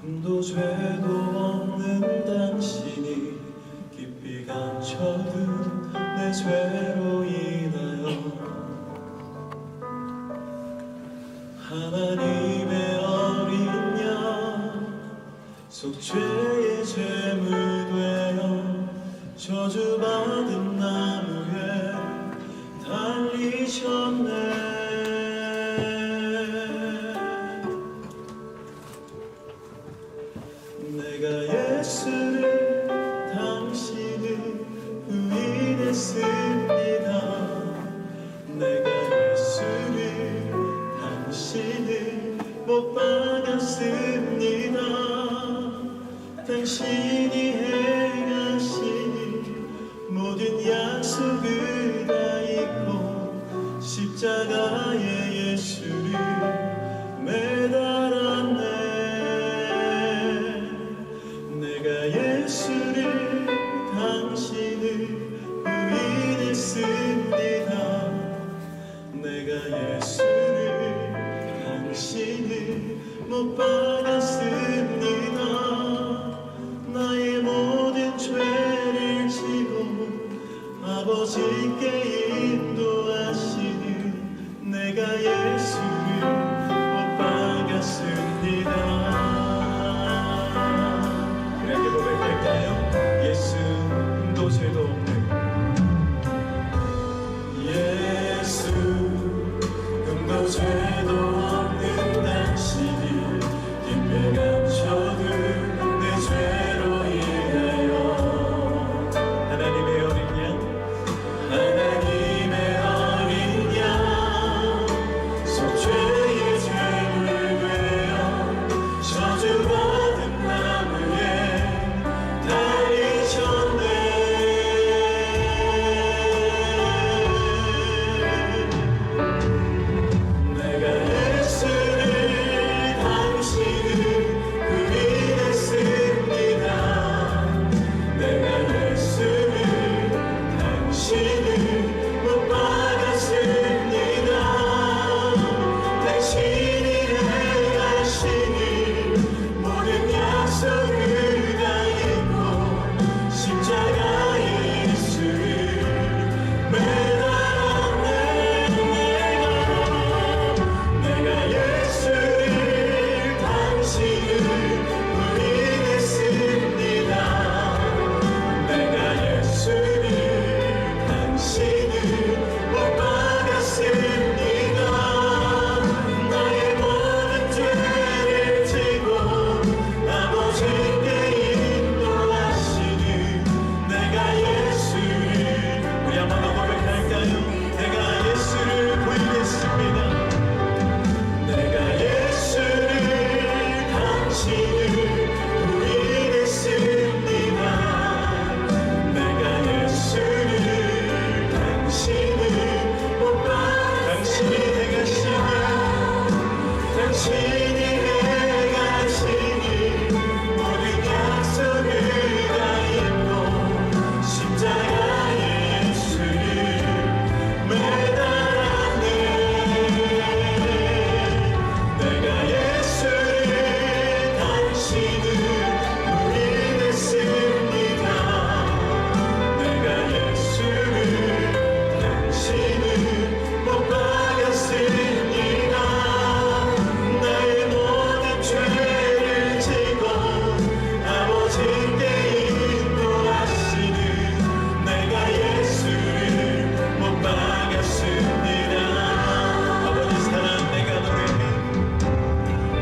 흠도 죄도 없는 당신이 깊이 감춰둔 내 죄로 인하여 하나님의 어린 양 속죄의 제물 되어 저주받은 나무에 달리셨네. 내가 예수를 당신을 부인했습니다. 내가 예수를 당신을 못 박았습니다. 당신이 행하신 모든 약속을 다 잊고 십자가에 예수를 매달았네. 내가 예수를 당신을 부인했습니다. 내가 예수를 당신을 못 박았습니다. 나의 모든 죄를 지고 아버지께 인도하시는 내가 예수를 못 박았습니다. 그에게 고백할까요? 예수도 죄도 없는 예수, 흠도 죄도 없는 당신이 깊이 감춰둔 내 죄로 인하여 하나님의 어린 양, 하나님의 어린 양 속죄의 제물 되어 저주받은 나무에 달리셨네.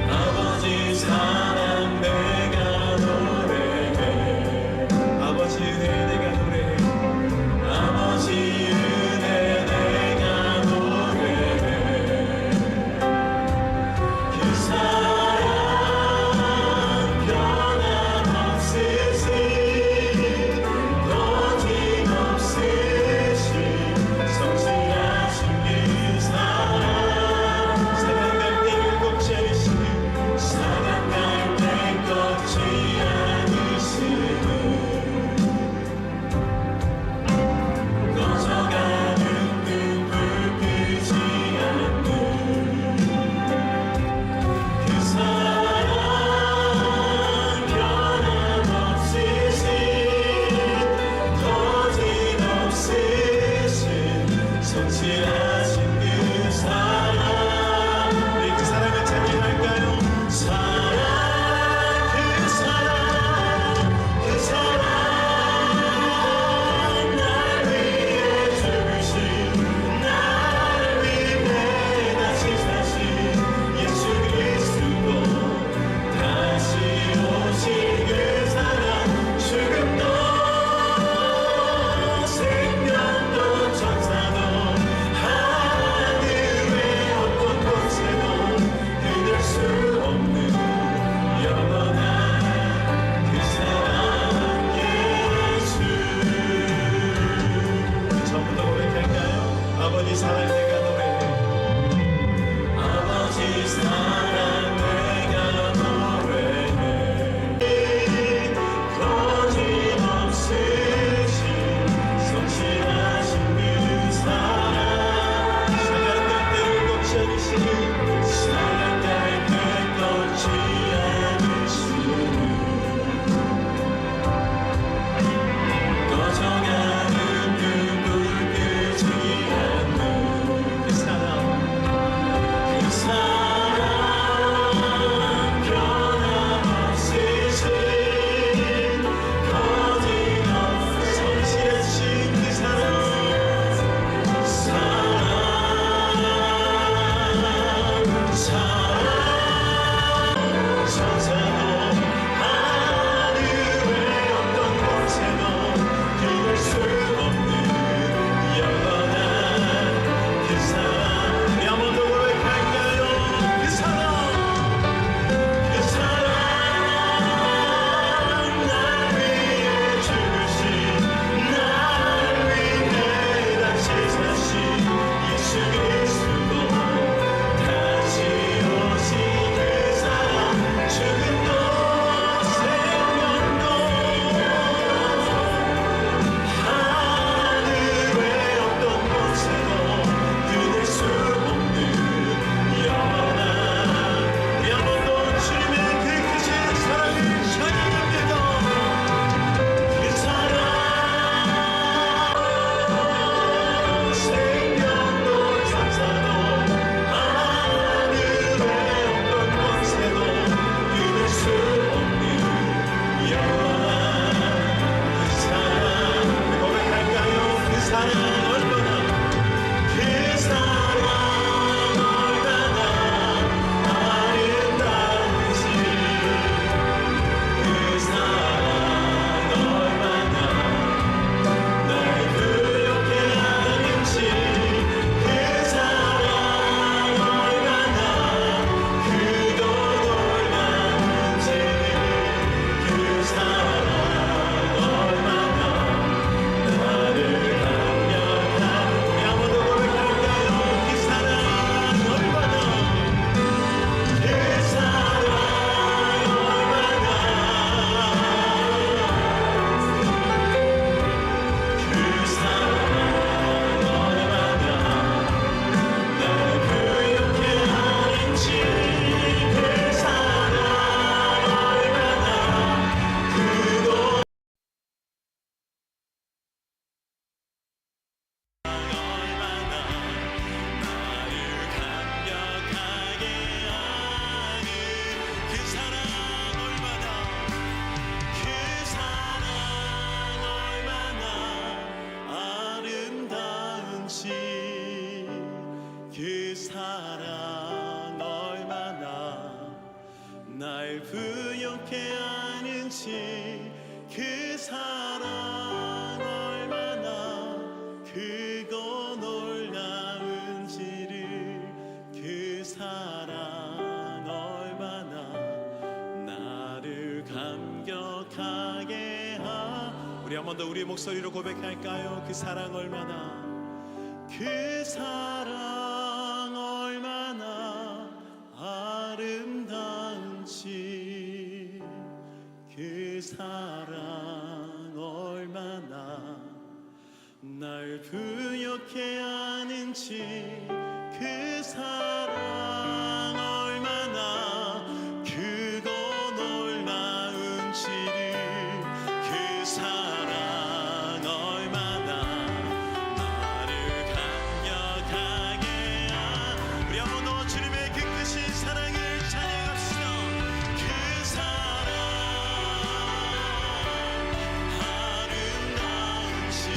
아버지 사랑 내가 부욕해 하는지 그 사랑 얼마나 크고 놀라운지를 그 사랑 얼마나 나를 감격하게 우리 한 번 더 우리의 목소리로 고백할까요? 그 사랑 얼마나 그 사랑 얼마나 아름다운지 그 사랑 얼마나 날 부욕해 하는지 그 사랑 얼마나 크고 놀라운지를 그 사랑 얼마나 나를 감격하게 우리 한 번 더 주님의 그 크신 사랑을 찬양합시다. 그 사랑 아름다운지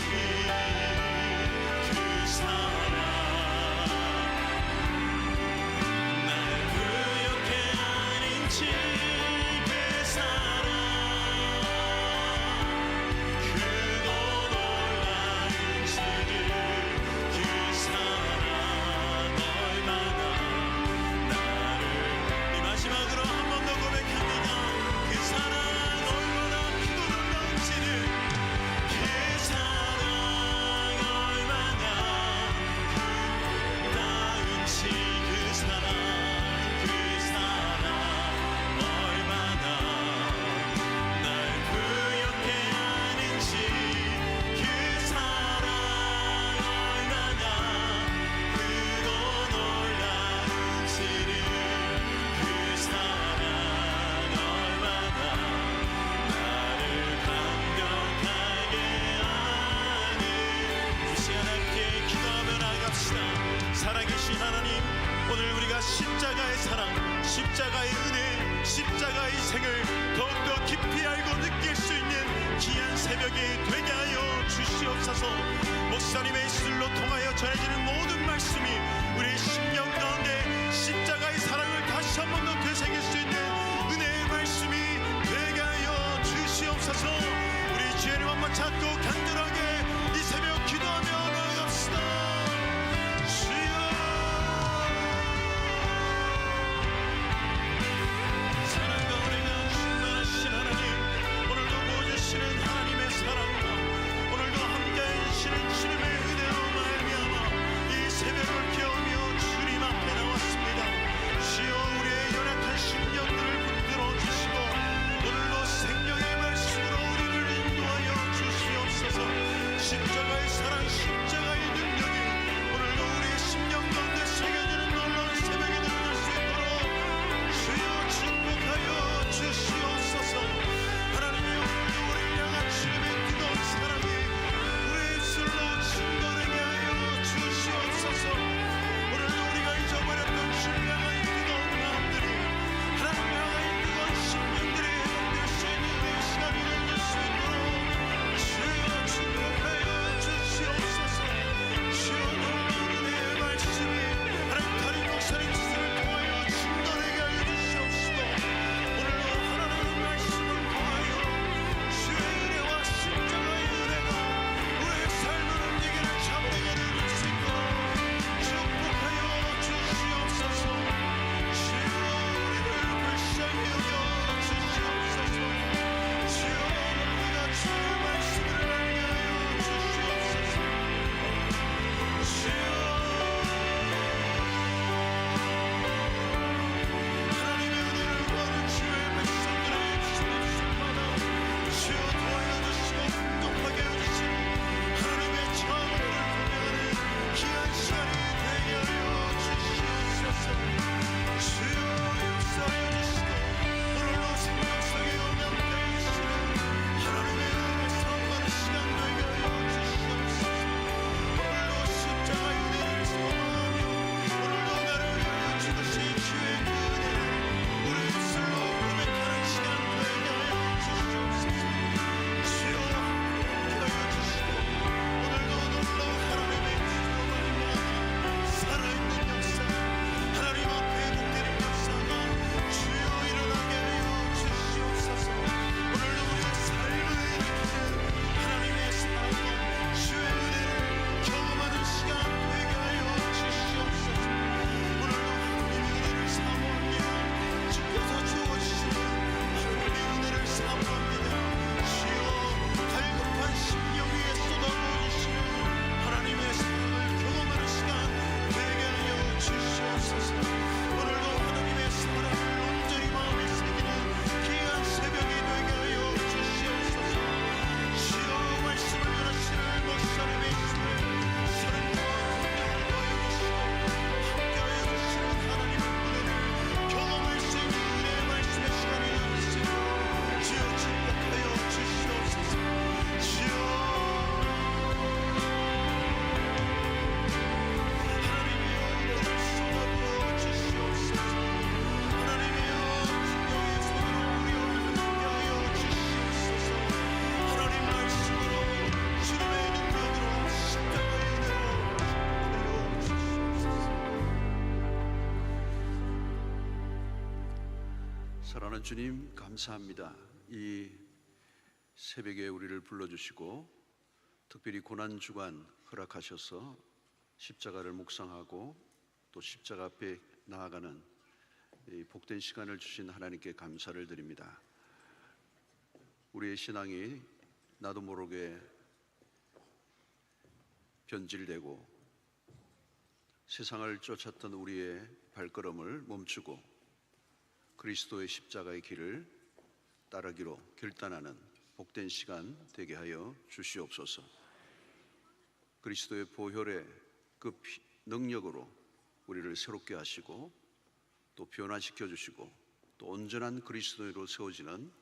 그 사랑 사랑하는 주님, 감사합니다. 이 새벽에 우리를 불러주시고 특별히 고난주간 허락하셔서 십자가를 묵상하고 또 십자가 앞에 나아가는 이 복된 시간을 주신 하나님께 감사를 드립니다. 우리의 신앙이 나도 모르게 변질되고 세상을 쫓았던 우리의 발걸음을 멈추고 그리스도의 십자가의 길을 따르기로 결단하는 복된 시간 되게 하여 주시옵소서. 그리스도의 보혈의 그 능력으로 우리를 새롭게 하시고 또 변화시켜 주시고 또 온전한 그리스도인으로 세워지는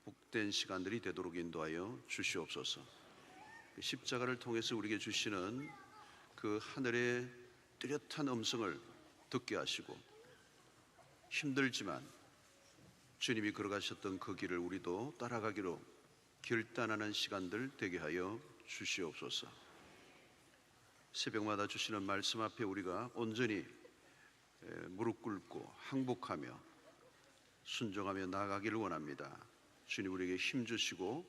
복된 시간들이 되도록 인도하여 주시옵소서. 십자가를 통해서 우리에게 주시는 그 하늘의 뚜렷한 음성을 듣게 하시고 힘들지만 주님이 걸어가셨던 그 길을 우리도 따라가기로 결단하는 시간들 되게 하여 주시옵소서. 새벽마다 주시는 말씀 앞에 우리가 온전히 무릎 꿇고 항복하며 순종하며 나아가기를 원합니다. 주님 우리에게 힘 주시고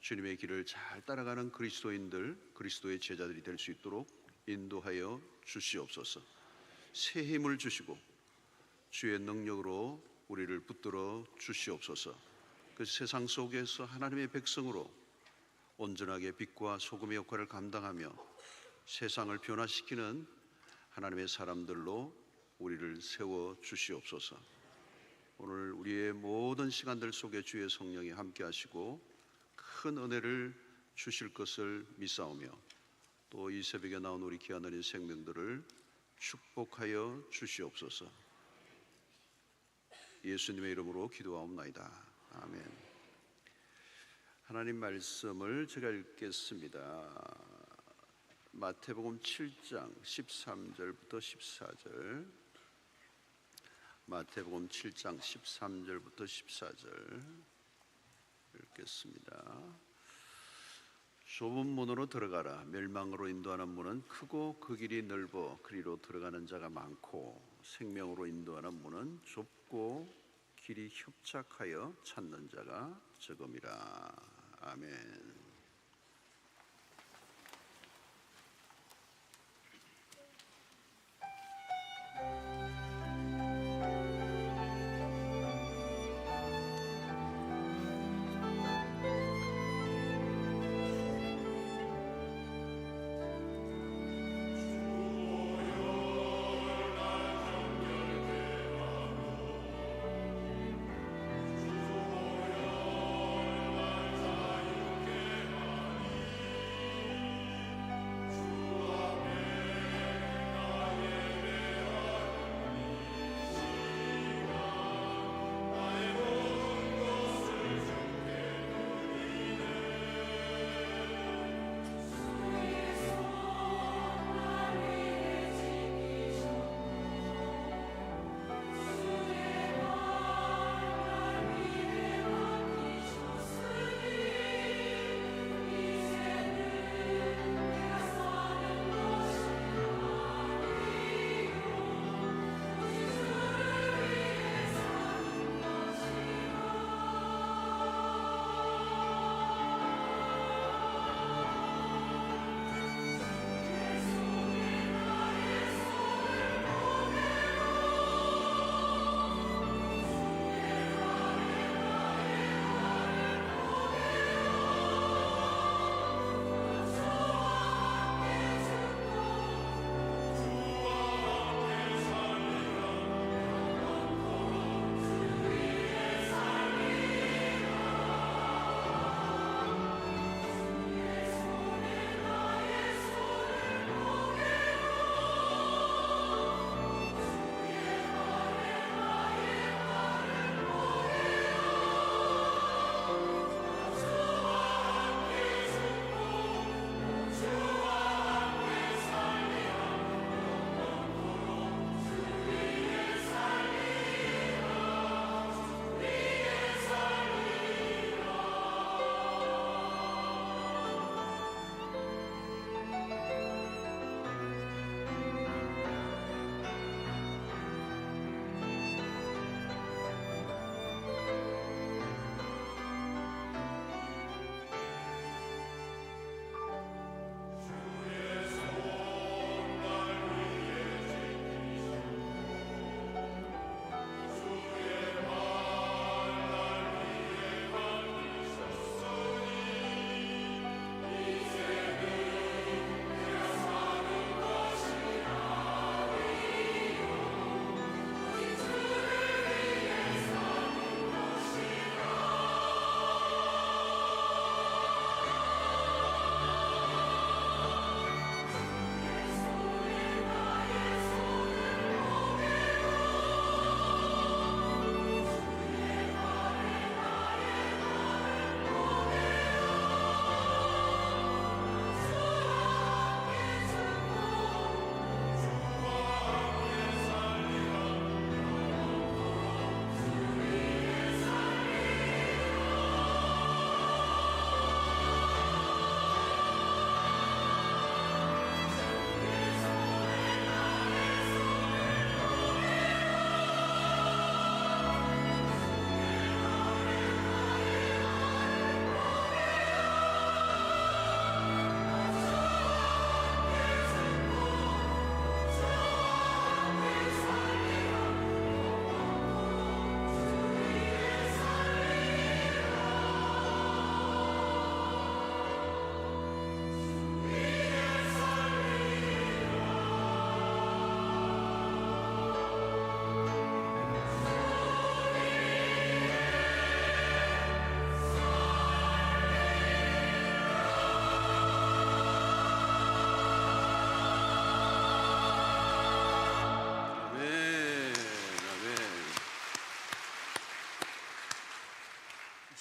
주님의 길을 잘 따라가는 그리스도인들, 그리스도의 제자들이 될 수 있도록 인도하여 주시옵소서. 새 힘을 주시고 주의 능력으로 우리를 붙들어 주시옵소서. 그 세상 속에서 하나님의 백성으로 온전하게 빛과 소금의 역할을 감당하며 세상을 변화시키는 하나님의 사람들로 우리를 세워 주시옵소서. 오늘 우리의 모든 시간들 속에 주의 성령이 함께 하시고 큰 은혜를 주실 것을 믿사오며 또 이 새벽에 나온 우리 귀한 어린 생명들을 축복하여 주시옵소서. 예수님의 이름으로 기도하옵나이다. 아멘. 하나님 말씀을 제가 읽겠습니다. 마태복음 7장 13절부터 14절. 마태복음 7장 13절부터 14절 읽겠습니다. 좁은 문으로 들어가라. 멸망으로 인도하는 문은 크고 그 길이 넓어 그리로 들어가는 자가 많고 생명으로 인도하는 문은 좁고 길이 협착하여 찾는 자가 적음이라. 아멘.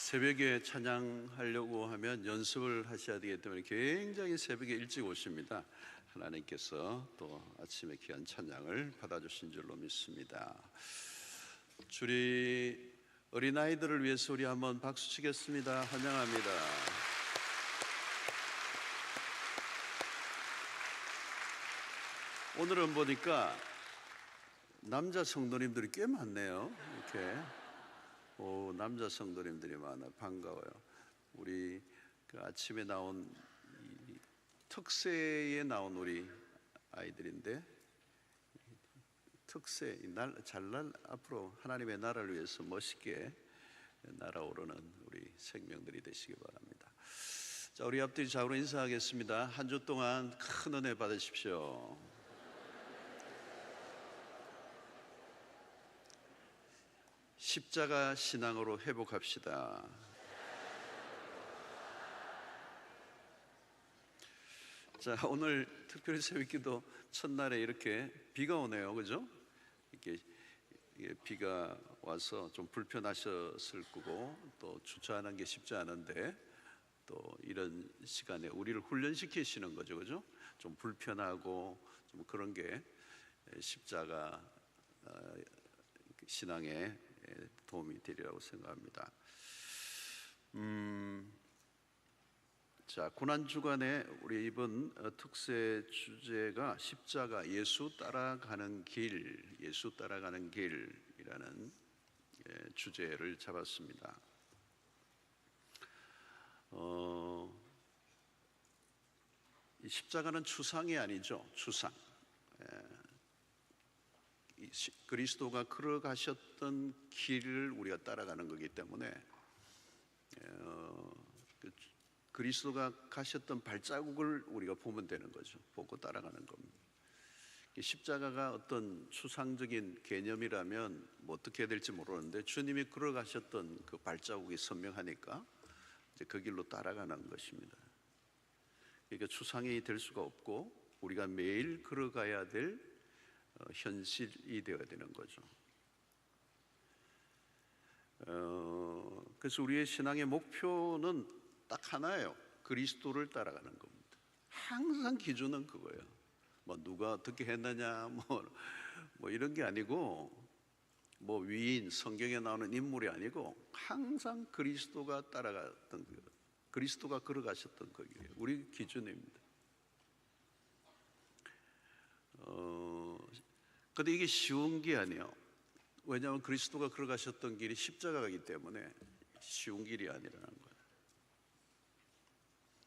새벽에 찬양하려고 하면 연습을 하셔야 되기 때문에 굉장히 새벽에 일찍 오십니다. 하나님께서 또 아침에 귀한 찬양을 받아주신 줄로 믿습니다. 주리 어린아이들을 위해서 우리 한번 박수 치겠습니다. 환영합니다. 오늘은 보니까 남자 성도님들이 꽤 많네요. 이렇게 남자 성도님들이 많아 반가워요. 우리 그 아침에 나온 특세에 나온 우리 아이들인데 특세 잘날 앞으로 하나님의 나라를 위해서 멋있게 날아오르는 우리 생명들이 되시기 바랍니다. 자, 우리 앞뒤 좌우로 인사하겠습니다. 한 주 동안 큰 은혜 받으십시오. 십자가 신앙으로 회복합시다. 자, 오늘 특별히 새벽기도 첫날에 이렇게 비가 오네요, 그죠? 이게 비가 와서 좀 불편하셨을 거고 또 주차하는 게 쉽지 않은데 또 이런 시간에 우리를 훈련시키시는 거죠, 그죠? 좀 불편하고 좀 그런 게 십자가 신앙에 도움이 되리라고 생각합니다. 자, 고난 주간에 우리 이번 특세 주제가 십자가 예수 따라가는 길, 예수 따라가는 길이라는 주제를 잡았습니다. 이 십자가는 추상이 아니죠, 추상. 그리스도가 걸어가셨던 길을 우리가 따라가는 거기 때문에 그리스도가 가셨던 발자국을 우리가 보면 되는 거죠. 보고 따라가는 겁니다. 십자가가 어떤 추상적인 개념이라면 뭐 어떻게 해야 될지 모르는데 주님이 걸어가셨던 그 발자국이 선명하니까 이제 그 길로 따라가는 것입니다. 그러니까 추상이 될 수가 없고 우리가 매일 걸어가야 될 현실이 되어야 되는 거죠. 그래서 우리의 신앙의 목표는 딱 하나예요. 그리스도를 따라가는 겁니다. 항상 기준은 그거예요. 뭐 누가 어떻게 했느냐 뭐 이런 게 아니고 뭐 위인 성경에 나오는 인물이 아니고 항상 그리스도가 따라갔던 거, 그리스도가 걸어가셨던 거기에요. 우리 기준입니다. 근데 이게 쉬운 게 아니에요. 왜냐하면 그리스도가 걸어가셨던 길이 십자가이기 때문에 쉬운 길이 아니라는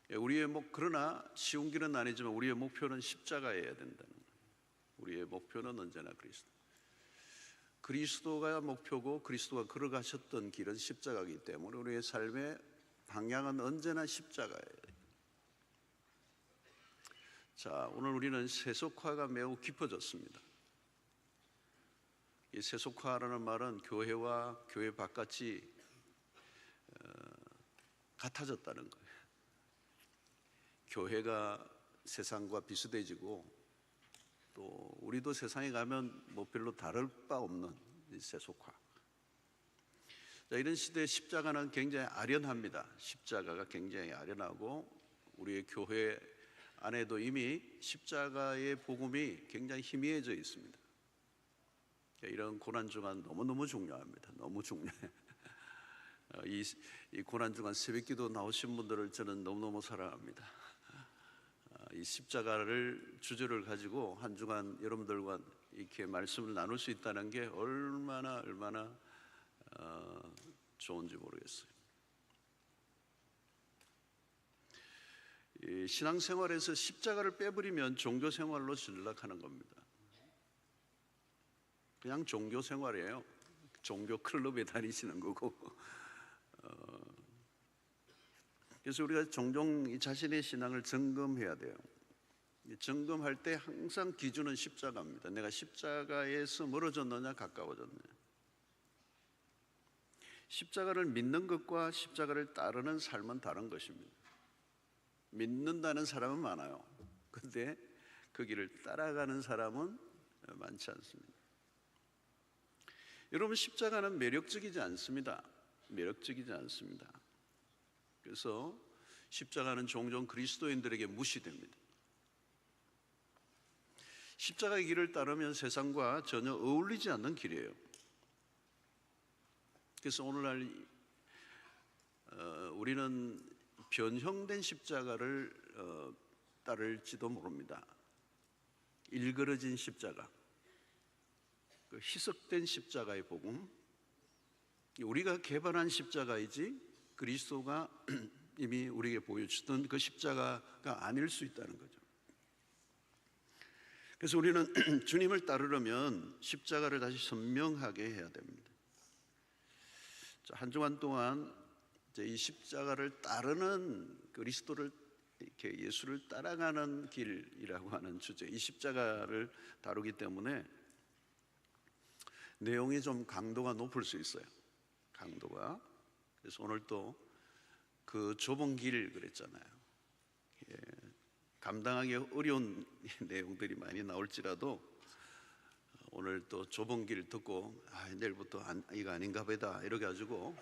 거예요. 우리의 그러나 쉬운 길은 아니지만 우리의 목표는 십자가여야 된다는 거예요. 우리의 목표는 언제나 그리스도. 그리스도가 목표고 그리스도가 걸어가셨던 길은 십자가이기 때문에 우리의 삶의 방향은 언제나 십자가예요. 자, 오늘 우리는 세속화가 매우 깊어졌습니다. 이 세속화라는 말은 교회와 교회 바깥이 같아졌다는 거예요. 교회가 세상과 비슷해지고 또 우리도 세상에 가면 뭐 별로 다를 바 없는 이 세속화. 자, 이런 시대에 십자가는 굉장히 아련합니다. 십자가가 굉장히 아련하고 우리의 교회 안에도 이미 십자가의 복음이 굉장히 희미해져 있습니다. 이런 고난주간 너무너무 중요합니다. 너무 중요해요. 이 고난주간 새벽기도 나오신 분들을 저는 너무너무 사랑합니다. 이 십자가를 주제를 가지고 한 주간 여러분들과 이렇게 말씀을 나눌 수 있다는 게 얼마나 좋은지 모르겠어요. 이 신앙생활에서 십자가를 빼버리면 종교생활로 전락하는 겁니다. 그냥 종교생활이에요. 종교 클럽에 다니시는 거고. 그래서 우리가 종종 자신의 신앙을 점검해야 돼요. 점검할 때 항상 기준은 십자가입니다. 내가 십자가에서 멀어졌느냐 가까워졌느냐. 십자가를 믿는 것과 십자가를 따르는 삶은 다른 것입니다. 믿는다는 사람은 많아요. 그런데 그 길을 따라가는 사람은 많지 않습니다. 여러분, 십자가는 매력적이지 않습니다. 매력적이지 않습니다. 그래서 십자가는 종종 그리스도인들에게 무시됩니다. 십자가의 길을 따르면 세상과 전혀 어울리지 않는 길이에요. 그래서 오늘날 우리는 변형된 십자가를 따를지도 모릅니다. 일그러진 십자가, 그 희석된 십자가의 복음, 우리가 개발한 십자가이지 그리스도가 이미 우리에게 보여주던 그 십자가가 아닐 수 있다는 거죠. 그래서 우리는 주님을 따르려면 십자가를 다시 선명하게 해야 됩니다. 한 주간 동안 이 십자가를 따르는 그리스도를 이렇게 예수를 따라가는 길이라고 하는 주제, 이 십자가를 다루기 때문에 내용이 좀 강도가 높을 수 있어요. 강도가. 그래서 오늘 또 그 좁은 길 그랬잖아요. 감당하기 어려운 내용들이 많이 나올지라도 오늘 또 좁은 길 듣고 내일부터 이거 아닌가 보다 이래 가지고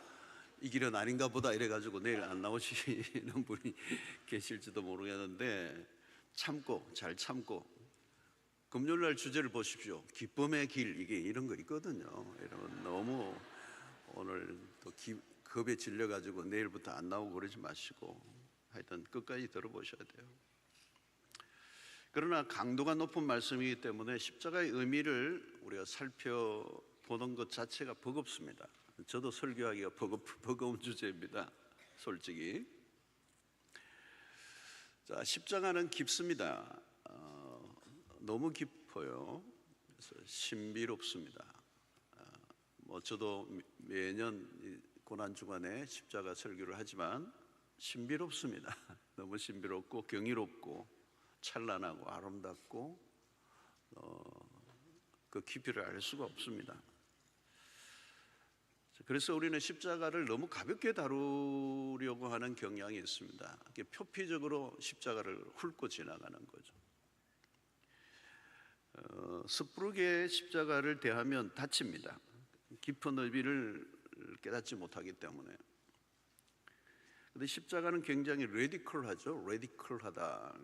이 길은 아닌가 보다 이래 가지고 내일 안 나오시는 분이 계실지도 모르겠는데 잘 참고 금요일 날 주제를 보십시오. 기쁨의 길, 이게 이런 거 있거든요. 여러분 너무 오늘 또 겁에 질려 가지고 내일부터 안 나오고 그러지 마시고 하여튼 끝까지 들어보셔야 돼요. 그러나 강도가 높은 말씀이기 때문에 십자가의 의미를 우리가 살펴보는 것 자체가 버겁습니다. 저도 설교하기가 버거운 주제입니다. 솔직히. 자, 십자가는 깊습니다. 너무 깊어요. 그래서 신비롭습니다. 저도 매년 고난 주간에 십자가 설교를 하지만 신비롭습니다. 너무 신비롭고 경이롭고 찬란하고 아름답고 그 깊이를 알 수가 없습니다. 그래서 우리는 십자가를 너무 가볍게 다루려고 하는 경향이 있습니다. 표피적으로 십자가를 훑고 지나가는 거죠. 섣부르게 십자가를 대하면 다칩니다. 깊은 의미를 깨닫지 못하기 때문에. 그런데 십자가는 굉장히 레디컬하죠. 레디컬하다.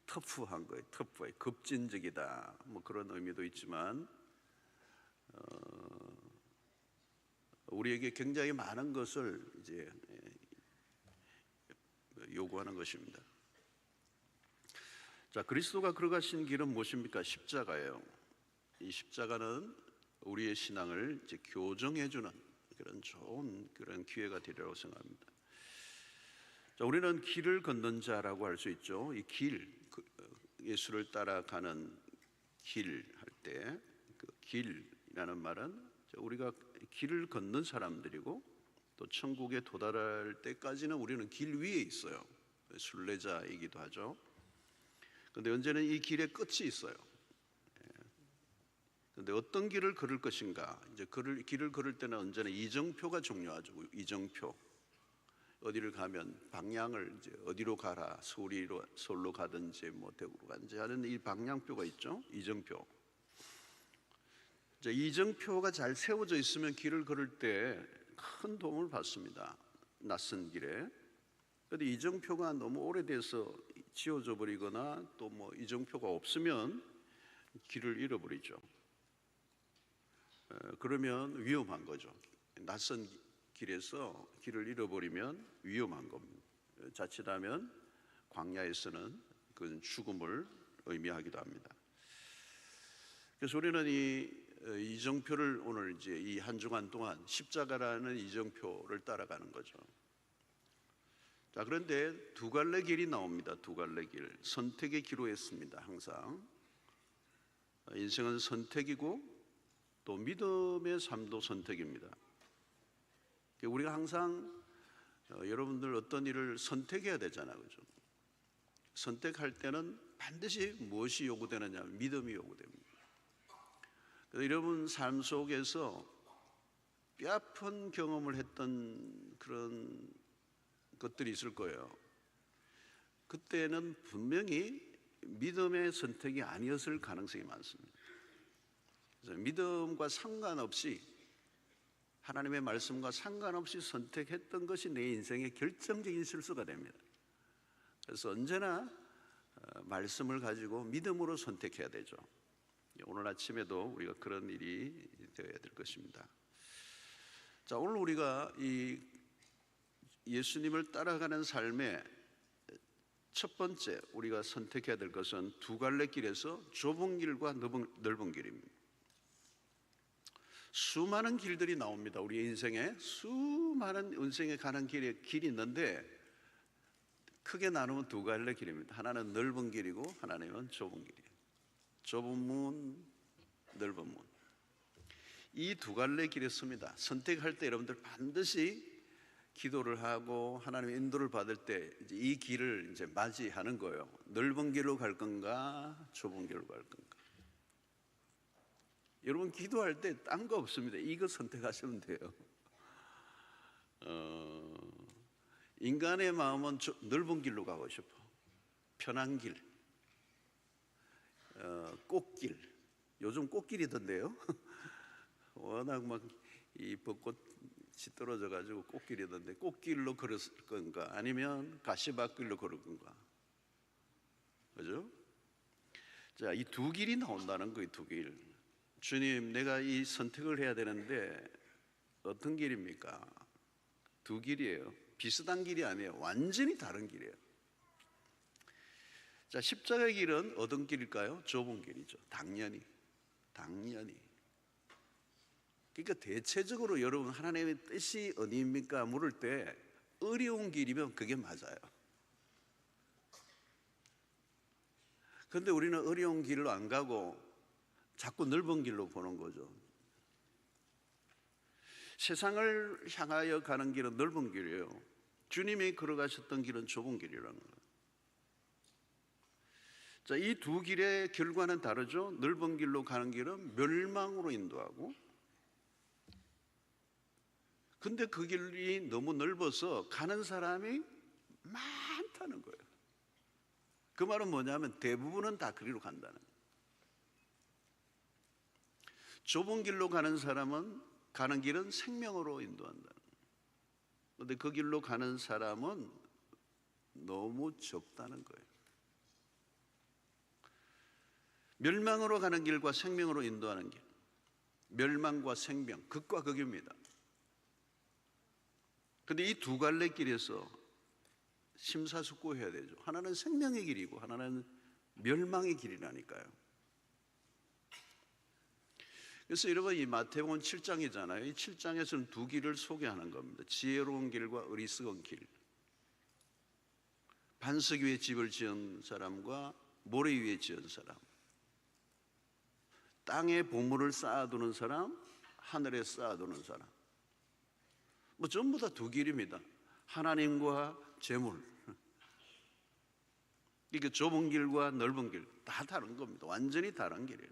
터프한 거예요. 터프해. 급진적이다. 그런 의미도 있지만 우리에게 굉장히 많은 것을 이제 요구하는 것입니다. 자, 그리스도가 걸어가신 길은 무엇입니까? 십자가예요. 이 십자가는 우리의 신앙을 이제 교정해주는 그런 좋은 그런 기회가 되리라고 생각합니다. 자, 우리는 길을 걷는 자라고 할 수 있죠. 이 길, 예수를 따라가는 길 할 때 그 길이라는 말은 우리가 길을 걷는 사람들이고 또 천국에 도달할 때까지는 우리는 길 위에 있어요. 순례자이기도 하죠. 그런데 언제는 이 길의 끝이 있어요. 그런데 어떤 길을 걸을 것인가? 이제 길을 걸을 때는 언제나 이정표가 중요하죠. 이정표. 어디를 가면 방향을 이제 어디로 가라, 서울로 가든지 대구로 가든지 하는 이 방향표가 있죠. 이정표. 이제 이정표가 잘 세워져 있으면 길을 걸을 때 큰 도움을 받습니다. 낯선 길에. 그런데 이정표가 너무 오래돼서 지워져 버리거나 또 이정표가 없으면 길을 잃어버리죠. 그러면 위험한 거죠. 낯선 길에서 길을 잃어버리면 위험한 겁니다. 자칫하면 광야에서는 그건 죽음을 의미하기도 합니다. 그래서 우리는 이 이정표를 오늘 이제 이 한 주간 동안 십자가라는 이정표를 따라가는 거죠. 자, 그런데 두 갈래 길이 나옵니다. 두 갈래 길. 선택의 기로했습니다. 항상 인생은 선택이고 또 믿음의 삶도 선택입니다. 우리가 항상 여러분들 어떤 일을 선택해야 되잖아요. 그렇죠? 선택할 때는 반드시 무엇이 요구되느냐? 믿음이 요구됩니다. 그래서 여러분 삶 속에서 뼈아픈 경험을 했던 그런 것들이 있을 거예요. 그때는 분명히 믿음의 선택이 아니었을 가능성이 많습니다. 그래서 믿음과 상관없이 하나님의 말씀과 상관없이 선택했던 것이 내 인생의 결정적인 실수가 됩니다. 그래서 언제나 말씀을 가지고 믿음으로 선택해야 되죠. 오늘 아침에도 우리가 그런 일이 되어야 될 것입니다. 자, 오늘 우리가 이 예수님을 따라가는 삶의 첫 번째 우리가 선택해야 될 것은 두 갈래 길에서 좁은 길과 넓은 길입니다. 수많은 길들이 나옵니다. 우리 인생에 수많은 인생에 가는 길이 있는데 크게 나누면 두 갈래 길입니다. 하나는 넓은 길이고 하나는 좁은 길이에요. 좁은 문, 넓은 문. 이 두 갈래 길에 섭니다. 선택할 때 여러분들 반드시 기도를 하고 하나님의 인도를 받을 때 이 길을 이제 맞이하는 거예요. 넓은 길로 갈 건가, 좁은 길로 갈 건가. 여러분 기도할 때 딴 거 없습니다. 이거 선택하시면 돼요. 인간의 마음은 넓은 길로 가고 싶어. 편한 길, 꽃길. 요즘 꽃길이던데요. 워낙 막 이 벚꽃이 떨어져 가지고 꽃길이던데 꽃길로 걸을 건가 아니면 가시밭길로 걸을 건가. 그죠? 자, 이 두 길이 나온다는 거예요. 두 길. 주님, 내가 이 선택을 해야 되는데 어떤 길입니까? 두 길이에요. 비슷한 길이 아니에요. 완전히 다른 길이에요. 자, 십자가의 길은 어떤 길일까요? 좁은 길이죠. 당연히. 그러니까 대체적으로 여러분 하나님의 뜻이 어디입니까? 물을 때 어려운 길이면 그게 맞아요. 그런데 우리는 어려운 길로 안 가고 자꾸 넓은 길로 보는 거죠. 세상을 향하여 가는 길은 넓은 길이에요. 주님이 걸어가셨던 길은 좁은 길이라는 거예요. 자, 이 두 길의 결과는 다르죠. 넓은 길로 가는 길은 멸망으로 인도하고, 근데 그 길이 너무 넓어서 가는 사람이 많다는 거예요. 그 말은 뭐냐면 대부분은 다 그리로 간다는 거예요. 좁은 길로 가는 사람은 가는 길은 생명으로 인도한다는 거예요. 그런데 그 길로 가는 사람은 너무 적다는 거예요. 멸망으로 가는 길과 생명으로 인도하는 길, 멸망과 생명, 극과 극입니다. 그런데 이 두 갈래 길에서 심사숙고해야 되죠. 하나는 생명의 길이고 하나는 멸망의 길이라니까요. 그래서 여러분 이 마태복음 7장이잖아요. 이 7장에서는 두 길을 소개하는 겁니다. 지혜로운 길과 어리석은 길. 반석 위에 집을 지은 사람과 모래 위에 지은 사람. 땅에 보물을 쌓아두는 사람, 하늘에 쌓아두는 사람. 뭐 전부 다 두 길입니다. 하나님과 재물. 이게 좁은 길과 넓은 길 다 다른 겁니다. 완전히 다른 길이에요.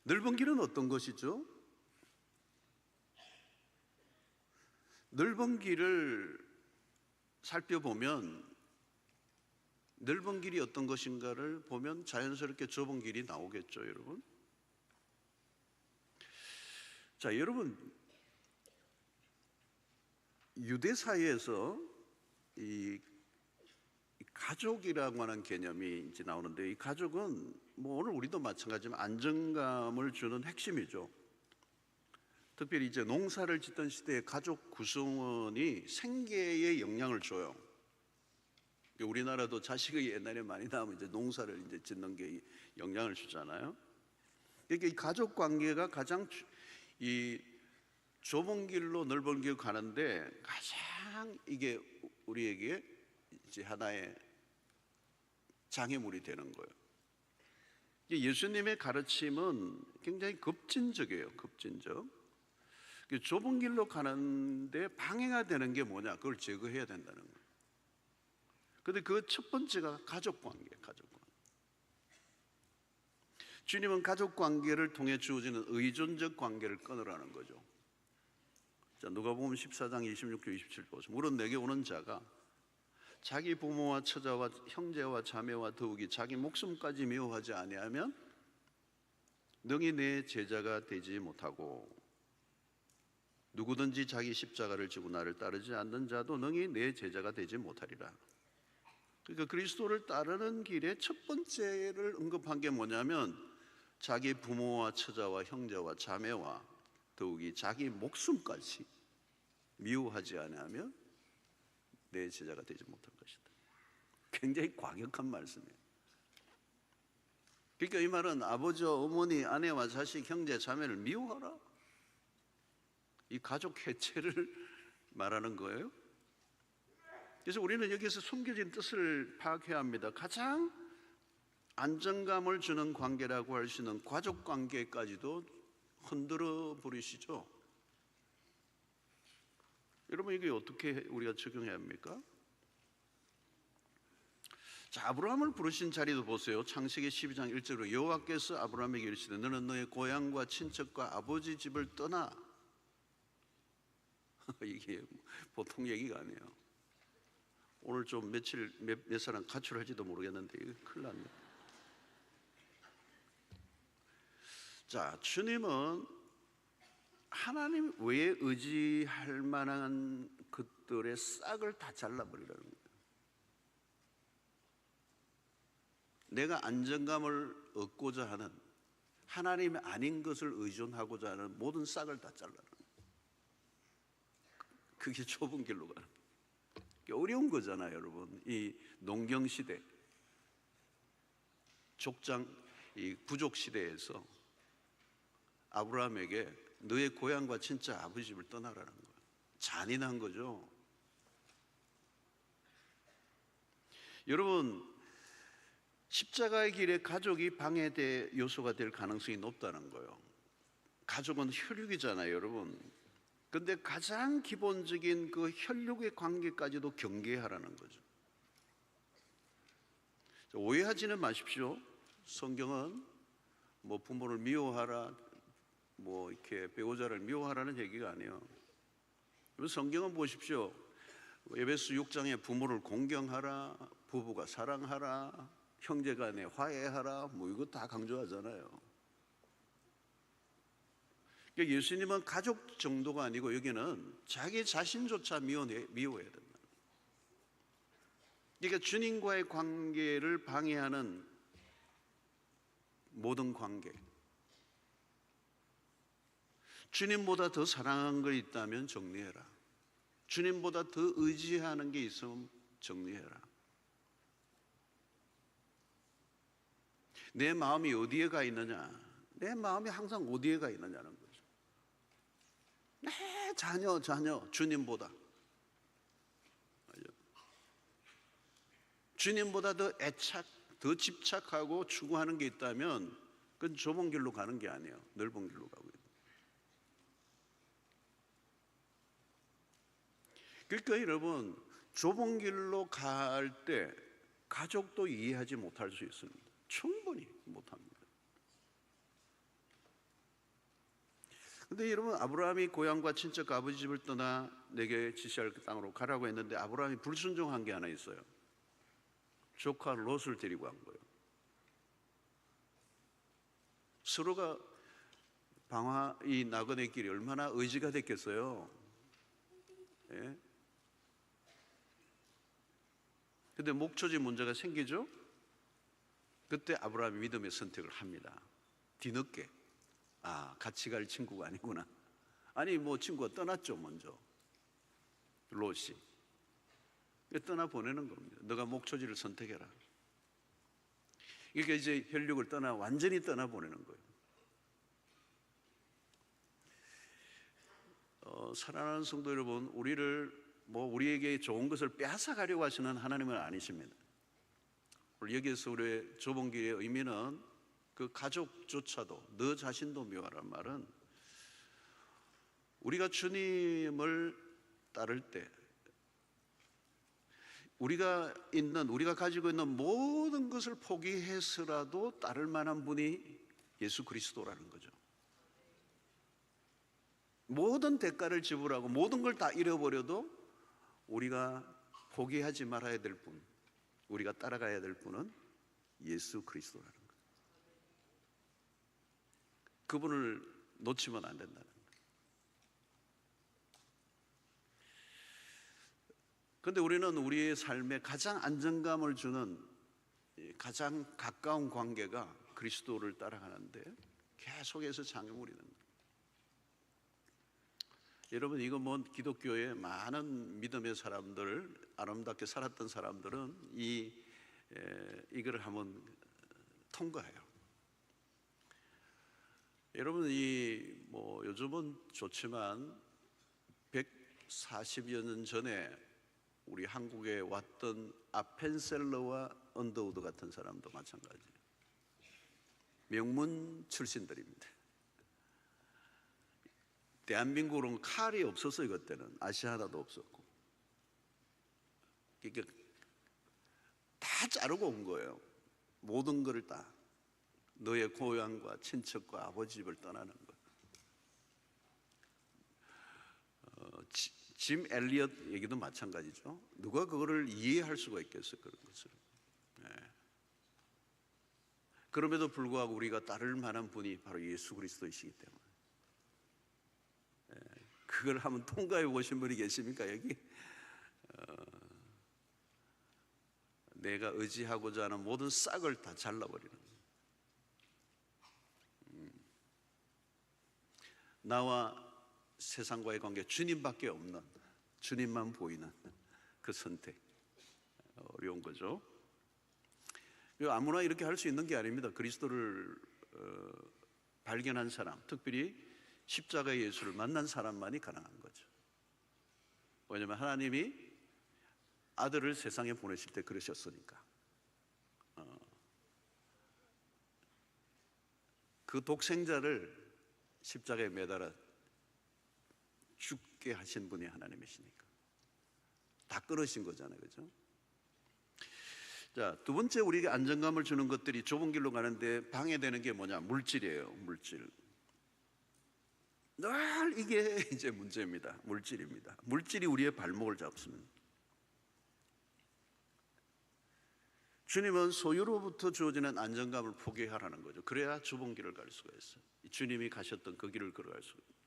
넓은 길은 어떤 것이죠? 넓은 길을 살펴보면 넓은 길이 어떤 것인가를 보면 자연스럽게 좁은 길이 나오겠죠, 여러분. 자, 여러분 유대 사회에서 이 가족이라고 하는 개념이 이제 나오는데, 이 가족은 뭐 오늘 우리도 마찬가지지만 안정감을 주는 핵심이죠. 특별히 이제 농사를 짓던 시대에 가족 구성원이 생계에 영향을 줘요. 우리나라도 자식이 옛날에 많이 나오면 이제 농사를 이제 짓는 게 영향을 주잖아요. 그러니까 이 가족 관계가 가장 이 좁은 길로 넓은 길 가는데 가장 이게 우리에게 이제 하나의 장애물이 되는 거예요. 예수님의 가르침은 굉장히 급진적이에요. 급진적. 좁은 길로 가는데 방해가 되는 게 뭐냐? 그걸 제거해야 된다는 거예요. 그런데 그 첫 번째가 가족관계예요. 가족관계. 주님은 가족관계를 통해 주어지는 의존적 관계를 끊으라는 거죠. 자, 누가복음 14장 26절 27절 보세요. 물은 내게 오는 자가 자기 부모와 처자와 형제와 자매와 더욱이 자기 목숨까지 미워하지 아니하면 능히 내 제자가 되지 못하고, 누구든지 자기 십자가를 지고 나를 따르지 않는 자도 능히 내 제자가 되지 못하리라. 그러니까 그리스도를 따르는 길에 첫 번째를 언급한 게 뭐냐면 자기 부모와 처자와 형제와 자매와 더욱이 자기 목숨까지 미워하지 아니하면 내 제자가 되지 못할 것이다. 굉장히 과격한 말씀이에요. 그러니까 이 말은 아버지, 어머니, 아내와 자식, 형제, 자매를 미워하라. 이 가족 해체를 말하는 거예요. 그래서 우리는 여기서 숨겨진 뜻을 파악해야 합니다. 가장 안정감을 주는 관계라고 할 수 있는 가족 관계까지도 흔들어 버리시죠. 여러분, 이게 어떻게 우리가 적용해야 합니까? 자, 아브라함을 부르신 자리도 보세요. 창세기 12장 1절로 여호와께서 아브라함에게 이르시되 너는 너의 고향과 친척과 아버지 집을 떠나. 이게 보통 얘기가 아니에요. 오늘 좀 며칠 몇 사람 가출할지도 모르겠는데 이거 큰일 났네. 자, 주님은 하나님 외에 의지할 만한 것들의 싹을 다 잘라버리라는 거예요. 내가 안정감을 얻고자 하는 하나님이 아닌 것을 의존하고자 하는 모든 싹을 다 잘라라. 그게 좁은 길로 가는 거예요. 어려운 거잖아요, 여러분. 이 농경 시대, 족장, 이 부족 시대에서 아브라함에게 너의 고향과 친척 아버지 집을 떠나라는 거예요. 잔인한 거죠. 여러분, 십자가의 길에 가족이 방해될 요소가 될 가능성이 높다는 거예요. 가족은 혈육이잖아요, 여러분. 근데 가장 기본적인 그 혈육의 관계까지도 경계하라는 거죠. 오해하지는 마십시오. 성경은 뭐 부모를 미워하라, 뭐 이렇게 배우자를 미워하라는 얘기가 아니에요. 성경은 보십시오. 에베소 6장에 부모를 공경하라, 부부가 사랑하라, 형제간에 화해하라, 뭐 이거 다 강조하잖아요. 그러니까 예수님은 가족 정도가 아니고 여기는 자기 자신조차 미워해야 된다. 그러니까 주님과의 관계를 방해하는 모든 관계, 주님보다 더 사랑하는 거 있다면 정리해라. 주님보다 더 의지하는 게 있으면 정리해라. 내 마음이 어디에 가 있느냐? 내 마음이 항상 어디에 가 있느냐는 거죠. 내 자녀 주님보다 주님보다 더 애착, 더 집착하고 추구하는 게 있다면 그건 좁은 길로 가는 게 아니에요. 넓은 길로 가고 있는. 그러니까 여러분, 좁은 길로 갈 때 가족도 이해하지 못할 수 있습니다. 충분히 못합니다. 근데 여러분, 아브라함이 고향과 친척과 아버지 집을 떠나 내게 지시할 그 땅으로 가라고 했는데 아브라함이 불순종한 게 하나 있어요. 조카 롯을 데리고 간 거예요. 서로가 이 나그네 길이 얼마나 의지가 됐겠어요. 예? 근데 목초지 문제가 생기죠. 그때 아브라함이 믿음의 선택을 합니다. 뒤늦게. 같이 갈 친구가 아니구나. 아니 뭐 친구가 떠났죠. 먼저 롯이 떠나보내는 겁니다. 너가 목초지를 선택해라. 그러니까 이제 혈육을 완전히 떠나보내는 거예요. 사랑하는 성도 여러분, 우리에게 좋은 것을 빼앗아가려고 하시는 하나님은 아니십니다. 여기에서 우리의 좁은 길의 의미는 그 가족조차도 너 자신도 미워하란 말은 우리가 주님을 따를 때 우리가 가지고 있는 모든 것을 포기해서라도 따를 만한 분이 예수 그리스도라는 거죠. 모든 대가를 지불하고 모든 걸 다 잃어버려도 우리가 포기하지 말아야 될 분, 우리가 따라가야 될 분은 예수 그리스도라는 거예요. 그분을 놓치면 안 된다는 거예요. 그런데 우리는 우리의 삶에 가장 안정감을 주는 가장 가까운 관계가 그리스도를 따라가는데 계속해서 장애물이 됩니다. 여러분, 이거 뭐 기독교의 많은 믿음의 사람들, 아름답게 살았던 사람들은 이걸 한번 통과해요. 여러분, 뭐 요즘은 좋지만 140여 년 전에 우리 한국에 왔던 아펜셀러와 언더우드 같은 사람도 마찬가지예요. 명문 출신들입니다. 대한민국은 칼이 없었어요. 그때는 아시아 하나도 없었고. 그러니까 다 자르고 온 거예요. 모든 것을 다. 너의 고향과 친척과 아버지 집을 떠나는 것. 짐 엘리엇 얘기도 마찬가지죠. 누가 그거를 이해할 수가 있겠어요, 그런 것을. 네. 그럼에도 불구하고 우리가 따를 만한 분이 바로 예수 그리스도이시기 때문에. 네. 그걸 한번 통과해 보신 분이 계십니까, 여기? 내가 의지하고자 하는 모든 싹을 다 잘라버리는 거예요. 나와 세상과의 관계, 주님밖에 없는, 주님만 보이는 그 선택. 어려운 거죠. 아무나 이렇게 할 수 있는 게 아닙니다. 그리스도를 발견한 사람, 특별히 십자가의 예수를 만난 사람만이 가능한 거죠. 왜냐하면 하나님이 아들을 세상에 보내실 때 그러셨으니까. 그 독생자를 십자가에 매달아 죽게 하신 분이 하나님이시니까 다 끊으신 거잖아요, 그렇죠? 자, 두 번째 우리에게 안정감을 주는 것들이 좁은 길로 가는데 방해되는 게 뭐냐? 물질이에요. 물질. 늘 이게 이제 문제입니다. 물질입니다. 물질이 우리의 발목을 잡습니다. 주님은 소유로부터 주어지는 안정감을 포기하라는 거죠. 그래야 좁은 길을 갈 수가 있어요. 주님이 가셨던 그 길을 걸어갈 수가 있어요.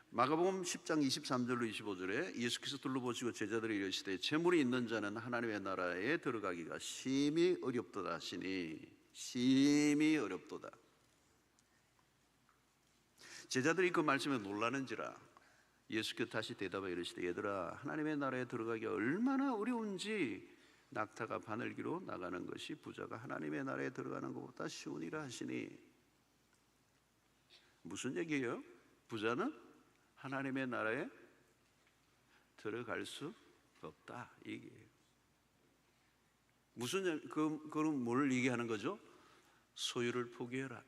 마가복음 10장 23절로 25절에 예수께서 둘러보시고 제자들이 이르시되 재물이 있는 자는 하나님의 나라에 들어가기가 심히 어렵도다 하시니, 심히 어렵도다. 제자들이 그 말씀에 놀라는지라 예수께서 다시 대답하여 이르시되 얘들아, 하나님의 나라에 들어가기가 얼마나 어려운지 낙타가 바늘기로 나가는 것이 부자가 하나님의 나라에 들어가는 것보다 쉬우니라 하시니. 무슨 얘기예요? 부자는 하나님의 나라에 들어갈 수 없다, 이게요. 무슨 그럼 뭘 얘기하는 거죠? 소유를 포기해라.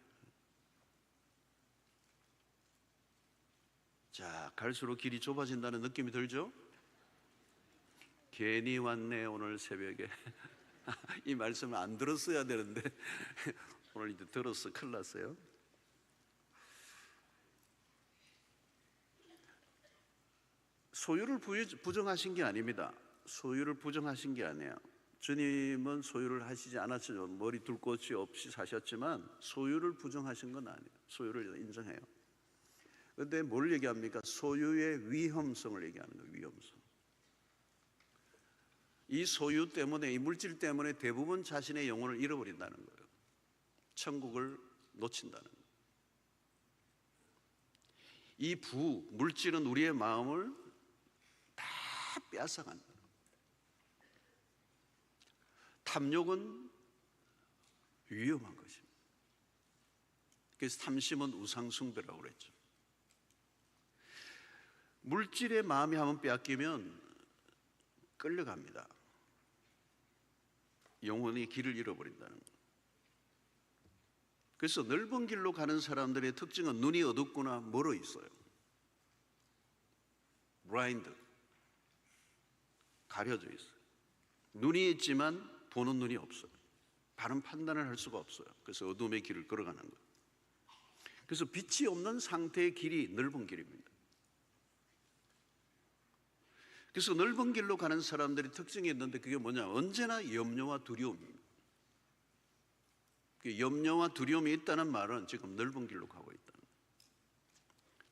자, 갈수록 길이 좁아진다는 느낌이 들죠? 괜히 왔네, 오늘 새벽에. 이 말씀을 안 들었어야 되는데 오늘 이제 들었어. 큰일 났어요. 소유를 부정하신 게 아닙니다. 소유를 부정하신 게 아니에요. 주님은 소유를 하시지 않았죠. 머리 둘 곳이 없이 사셨지만 소유를 부정하신 건 아니에요. 소유를 인정해요. 그런데 뭘 얘기합니까? 소유의 위험성을 얘기하는 거예요. 위험성. 이 소유 때문에, 이 물질 때문에 대부분 자신의 영혼을 잃어버린다는 거예요. 천국을 놓친다는 거예요. 이 물질은 우리의 마음을 다 빼앗아간다. 탐욕은 위험한 것입니다. 그래서 탐심은 우상숭배라고 그랬죠. 물질의 마음이 한번 빼앗기면 끌려갑니다. 영혼이 길을 잃어버린다는 거예요. 그래서 넓은 길로 가는 사람들의 특징은 눈이 어둡거나 멀어 있어요. 블라인드, 가려져 있어요. 눈이 있지만 보는 눈이 없어요. 바른 판단을 할 수가 없어요. 그래서 어둠의 길을 걸어가는 거예요. 그래서 빛이 없는 상태의 길이 넓은 길입니다. 그래서 넓은 길로 가는 사람들이 특징이 있는데 그게 뭐냐? 언제나 염려와 두려움입니다. 염려와 두려움이 있다는 말은 지금 넓은 길로 가고 있다는 거예요.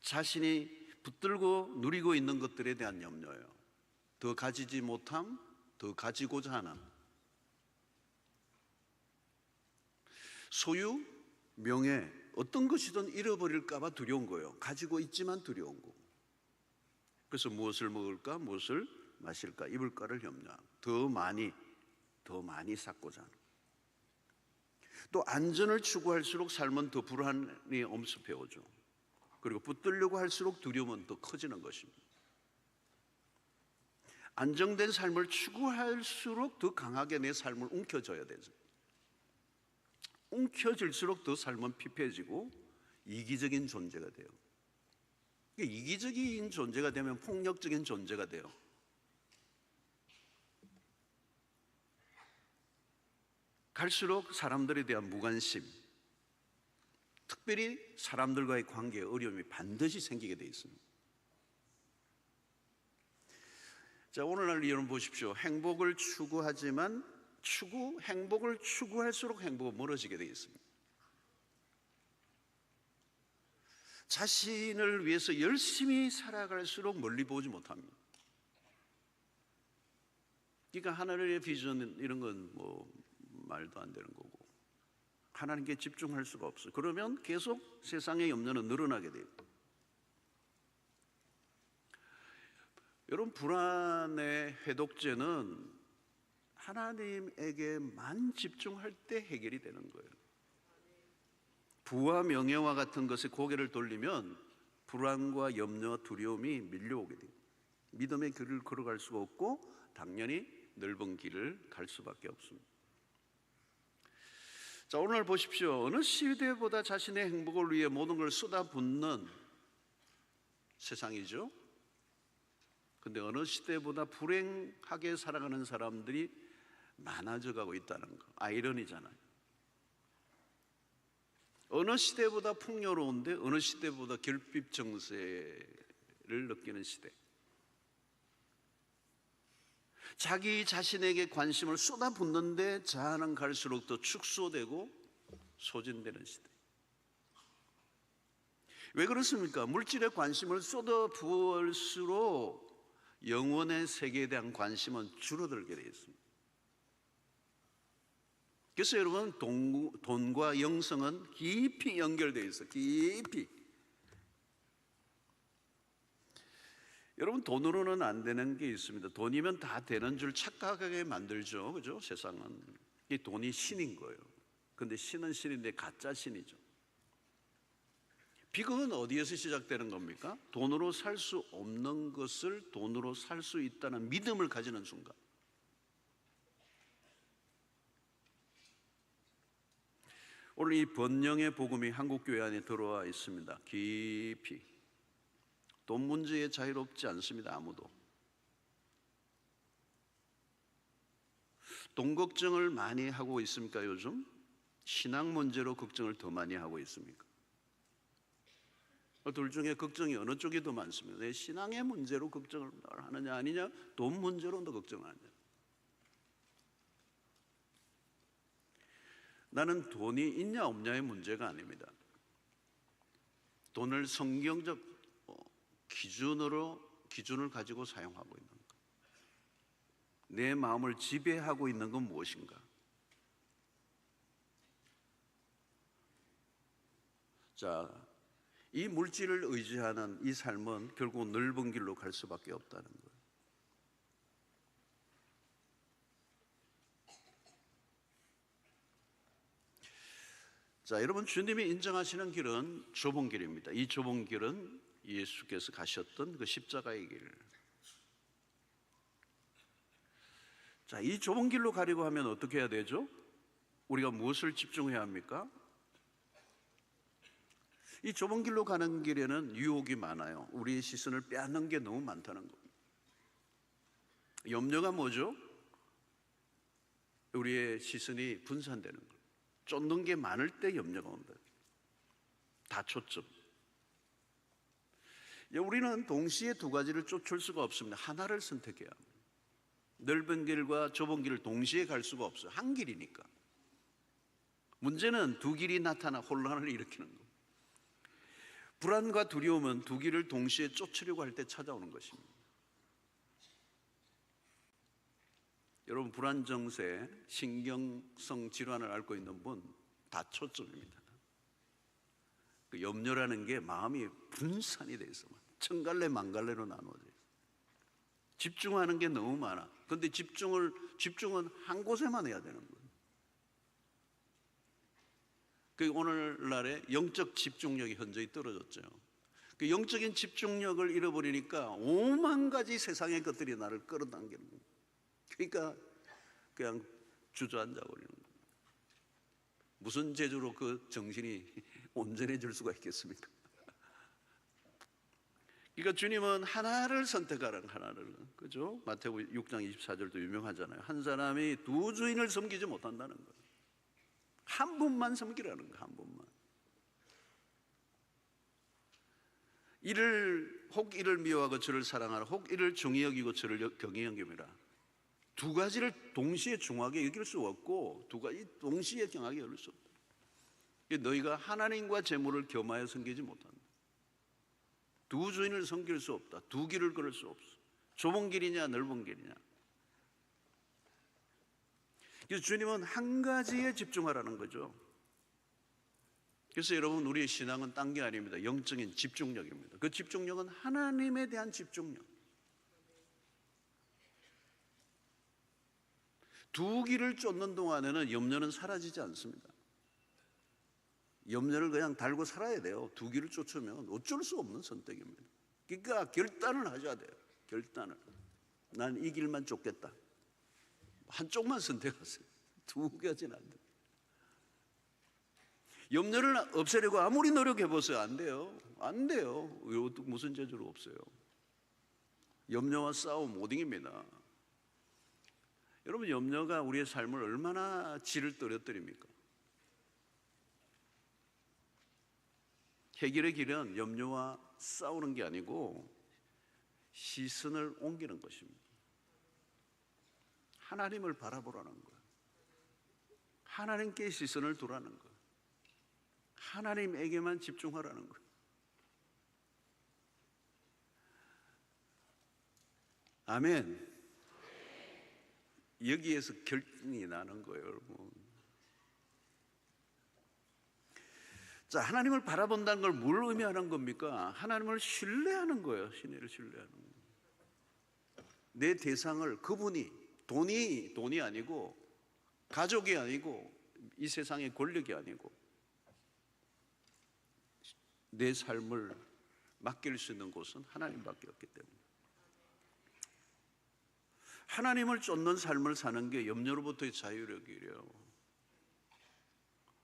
자신이 붙들고 누리고 있는 것들에 대한 염려예요. 더 가지지 못함, 더 가지고자 하는, 소유, 명예, 어떤 것이든 잃어버릴까 봐 두려운 거예요. 가지고 있지만 두려운 거. 그래서 무엇을 먹을까, 무엇을 마실까, 입을까를 염려하고 더 많이 쌓고자 하는. 또 안전을 추구할수록 삶은 더 불안이 엄습해 오죠. 그리고 붙들려고 할수록 두려움은 더 커지는 것입니다. 안정된 삶을 추구할수록 더 강하게 내 삶을 움켜줘야 되죠. 움켜질수록 더 삶은 피폐해지고 이기적인 존재가 돼요. 이기적인 존재가 되면 폭력적인 존재가 돼요. 갈수록 사람들에 대한 무관심, 특별히 사람들과의 관계에 어려움이 반드시 생기게 돼 있습니다. 자, 오늘날 여러분 보십시오. 행복을 추구하지만 행복을 추구할수록 행복은 멀어지게 돼 있습니다. 자신을 위해서 열심히 살아갈수록 멀리 보지 못합니다. 그러니까 하나님의 비전 이런 건 뭐 말도 안 되는 거고, 하나님께 집중할 수가 없어요. 그러면 계속 세상의 염려는 늘어나게 돼요. 여러분, 불안의 해독제는 하나님에게만 집중할 때 해결이 되는 거예요. 부와 명예와 같은 것에 고개를 돌리면 불안과 염려와 두려움이 밀려오게 돼요. 믿음의 길을 걸어갈 수가 없고 당연히 넓은 길을 갈 수밖에 없습니다. 자, 오늘 보십시오. 어느 시대보다 자신의 행복을 위해 모든 걸 쏟아붓는 세상이죠. 근데 어느 시대보다 불행하게 살아가는 사람들이 많아져 가고 있다는 거, 아이러니잖아요. 어느 시대보다 풍요로운데 어느 시대보다 결핍 정세를 느끼는 시대. 자기 자신에게 관심을 쏟아붓는데 자아는 갈수록 더 축소되고 소진되는 시대. 왜 그렇습니까? 물질에 관심을 쏟아부을수록 영혼의 세계에 대한 관심은 줄어들게 되어 있습니다. 그래서 여러분, 돈과 영성은 깊이 연결되어 있어요. 깊이. 여러분, 돈으로는 안 되는 게 있습니다. 돈이면 다 되는 줄 착각하게 만들죠. 그죠? 세상은. 이 돈이 신인 거예요. 근데 신은 신인데 가짜 신이죠. 비극은 어디에서 시작되는 겁니까? 돈으로 살 수 없는 것을 돈으로 살 수 있다는 믿음을 가지는 순간. 오늘 이 번영의 복음이 한국교회 안에 들어와 있습니다. 깊이. 돈 문제에 자유롭지 않습니다. 아무도. 돈 걱정을 많이 하고 있습니까? 요즘? 신앙 문제로 걱정을 더 많이 하고 있습니까? 둘 중에 걱정이 어느 쪽이 더 많습니까? 내 신앙의 문제로 걱정을 하느냐 아니냐, 돈 문제로 더 걱정을 하느냐. 나는 돈이 있냐 없냐의 문제가 아닙니다. 돈을 성경적 기준을 가지고 사용하고 있는 것. 내 마음을 지배하고 있는 건 무엇인가? 자, 이 물질을 의지하는 이 삶은 결국 넓은 길로 갈 수밖에 없다는 거예요. 자, 여러분, 주님이 인정하시는 길은 좁은 길입니다. 이 좁은 길은 예수께서 가셨던 그 십자가의 길. 자, 이 좁은 길로 가려고 하면 어떻게 해야 되죠? 우리가 무엇을 집중해야 합니까? 이 좁은 길로 가는 길에는 유혹이 많아요. 우리의 시선을 빼앗는 게 너무 많다는 겁니다. 염려가 뭐죠? 우리의 시선이 분산되는 거예요. 쫓는 게 많을 때 염려가 온다. 다초점. 우리는 동시에 두 가지를 쫓을 수가 없습니다. 하나를 선택해야 합니다. 넓은 길과 좁은 길을 동시에 갈 수가 없어요. 한 길이니까. 문제는 두 길이 나타나 혼란을 일으키는 겁니다. 불안과 두려움은 두 길을 동시에 쫓으려고 할 때 찾아오는 것입니다. 여러분 불안 증세, 신경성 질환을 앓고 있는 분 다 초점입니다. 그 염려라는 게 마음이 분산이 돼 있어. 천갈래 만갈래로 나누어져. 집중하는 게 너무 많아. 근데 집중은 한 곳에만 해야 되는 거예요. 그 오늘날의 영적 집중력이 현저히 떨어졌죠. 그 영적인 집중력을 잃어버리니까 오만 가지 세상의 것들이 나를 끌어당기는 거예요. 그러니까 그냥 주저앉아 버리는 거예요. 무슨 재주로 그 정신이 온전해질 수가 있겠습니까? 그러니까 주님은 하나를 선택하라는, 하나를, 그죠? 마태복음 6장 24절도 유명하잖아요. 한 사람이 두 주인을 섬기지 못한다는 거예요. 한 분만 섬기라는 거예요. 한 분만. 혹 이를 미워하고 저를 사랑하라. 혹 이를 중히 여기고 저를 경히 여김이라. 두 가지를 동시에 중하게 여길 수 없고, 두 가지 동시에 경하게 여길 수 없다. 너희가 하나님과 재물을 겸하여 섬기지 못한다. 두 주인을 섬길 수 없다. 두 길을 걸을 수 없어. 좁은 길이냐 넓은 길이냐. 그래서 주님은 한 가지에 집중하라는 거죠. 그래서 여러분, 우리의 신앙은 딴 게 아닙니다. 영적인 집중력입니다. 그 집중력은 하나님에 대한 집중력. 두 길을 쫓는 동안에는 염려는 사라지지 않습니다. 염려를 그냥 달고 살아야 돼요. 두 길을 쫓으면 어쩔 수 없는 선택입니다. 그러니까 결단을 하셔야 돼요. 결단을. 난 이 길만 쫓겠다. 한쪽만 선택하세요. 두 가지는 안 돼요. 염려를 없애려고 아무리 노력해보세요. 안 돼요. 안 돼요. 무슨 재주로 없어요. 염려와 싸움 못 이깁니다. 여러분, 염려가 우리의 삶을 얼마나 질을 떨어뜨립니까? 해결의 길은 염려와 싸우는 게 아니고 시선을 옮기는 것입니다. 하나님을 바라보라는 거예요. 하나님께 시선을 두라는 거예요. 하나님에게만 집중하라는 거예요. 아멘. 여기에서 결정이 나는 거예요, 여러분. 자, 하나님을 바라본다는 걸 뭘 의미하는 겁니까? 하나님을 신뢰하는 거예요. 신뢰를 신뢰하는 거예요. 내 대상을, 그분이 돈이 아니고, 가족이 아니고, 이 세상의 권력이 아니고, 내 삶을 맡길 수 있는 곳은 하나님밖에 없기 때문에. 하나님을 쫓는 삶을 사는 게 염려로부터의 자유력이래요.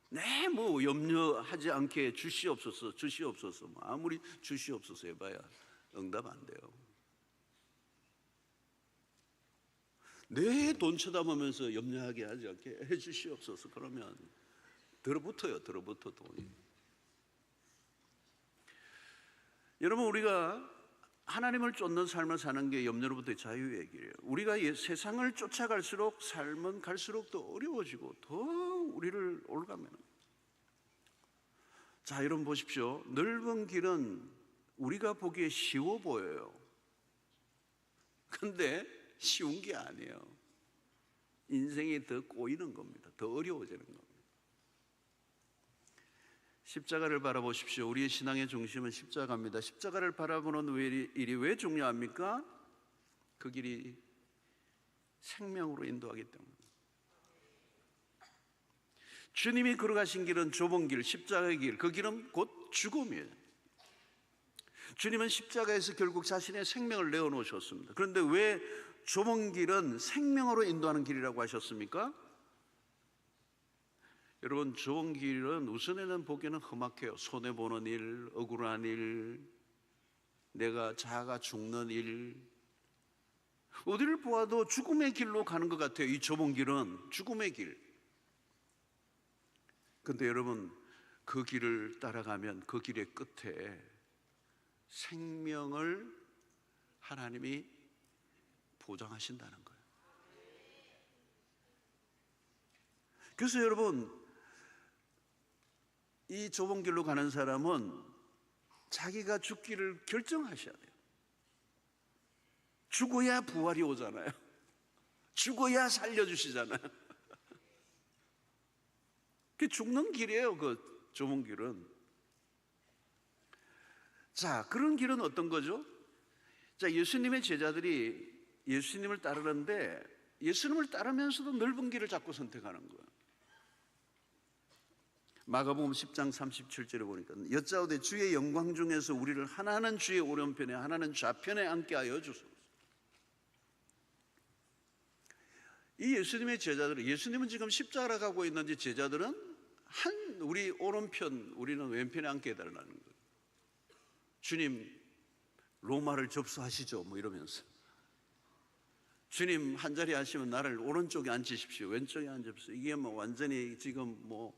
네, 뭐 염려하지 않게 주시옵소서, 주시옵소서. 뭐 아무리 주시옵소서 해봐야 응답 안 돼요. 내 돈 쳐다보면서 염려하게 하지 않게 해주시옵소서. 그러면 들어붙어요, 들어붙어 돈이. 여러분, 우리가 하나님을 쫓는 삶을 사는 게 염려로부터의 자유의 길이에요. 우리가 세상을 쫓아갈수록 삶은 갈수록 더 어려워지고 더 우리를 올가매는. 자, 여러분 보십시오. 넓은 길은 우리가 보기에 쉬워 보여요. 근데 쉬운 게 아니에요. 인생이 더 꼬이는 겁니다. 더 어려워지는 겁니다. 십자가를 바라보십시오. 우리의 신앙의 중심은 십자가입니다. 십자가를 바라보는 일이 왜 중요합니까? 그 길이 생명으로 인도하기 때문에. 주님이 걸어가신 길은 좁은 길, 십자가의 길. 그 길은 곧 죽음이에요. 주님은 십자가에서 결국 자신의 생명을 내어놓으셨습니다. 그런데 왜 좁은 길은 생명으로 인도하는 길이라고 하셨습니까? 여러분, 좋은 길은 우선에는 보기에는 험악해요. 손해보는 일, 억울한 일, 내가 자아가 죽는 일, 어디를 보아도 죽음의 길로 가는 것 같아요. 이 좁은 길은 죽음의 길. 근데 여러분, 그 길을 따라가면 그 길의 끝에 생명을 하나님이 보장하신다는 거예요. 그래서 여러분, 이 좁은 길로 가는 사람은 자기가 죽기를 결정하셔야 돼요. 죽어야 부활이 오잖아요. 죽어야 살려주시잖아요. 그게 죽는 길이에요. 그 좁은 길은. 자, 그런 길은 어떤 거죠? 자, 예수님의 제자들이 예수님을 따르는데 예수님을 따르면서도 넓은 길을 자꾸 선택하는 거예요. 마가복음 10장 37절에 보니까 여짜오되 주의 영광 중에서 우리를 하나는 주의 오른편에 하나는 좌편에 앉게 하여 주소서. 이 예수님의 제자들은, 예수님은 지금 십자가를 가고 있는지 제자들은 우리 오른편, 우리는 왼편에 앉게 해달라는 거예요. 주님 로마를 접수하시죠 뭐 이러면서, 주님 한 자리 하시면 나를 오른쪽에 앉히십시오, 왼쪽에 앉으십시오. 이게 뭐 완전히 지금 뭐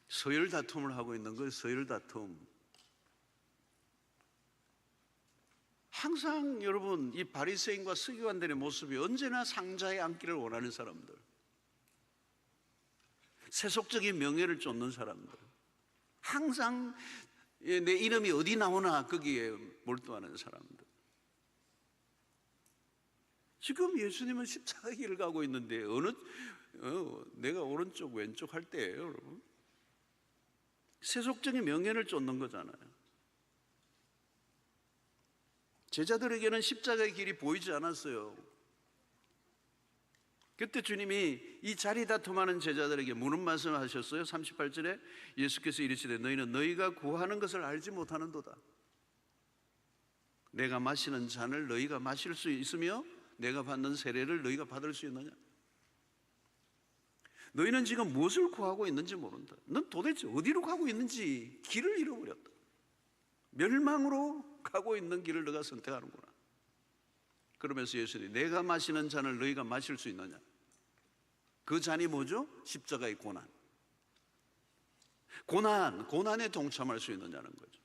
서열 다툼을 하고 있는 거예요. 서열 다툼. 항상 여러분 이 바리새인과 서기관들의 모습이 언제나 상자에 앉기를 원하는 사람들, 세속적인 명예를 쫓는 사람들, 항상 내 이름이 어디 나오나 거기에 몰두하는 사람들. 지금 예수님은 십자가 길을 가고 있는데 내가 오른쪽 왼쪽 할 때예요, 여러분. 세속적인 명예를 쫓는 거잖아요. 제자들에게는 십자가의 길이 보이지 않았어요. 그때 주님이 이 자리 다툼하는 제자들에게 무슨 말씀을 하셨어요? 38절에 예수께서 이르시되 너희는 너희가 구하는 것을 알지 못하는도다. 내가 마시는 잔을 너희가 마실 수 있으며 내가 받는 세례를 너희가 받을 수 있느냐? 너희는 지금 무엇을 구하고 있는지 모른다. 넌 도대체 어디로 가고 있는지 길을 잃어버렸다. 멸망으로 가고 있는 길을 너가 선택하는구나. 그러면서 예수님이 내가 마시는 잔을 너희가 마실 수 있느냐? 그 잔이 뭐죠? 십자가의 고난. 고난에 동참할 수 있느냐는 거죠.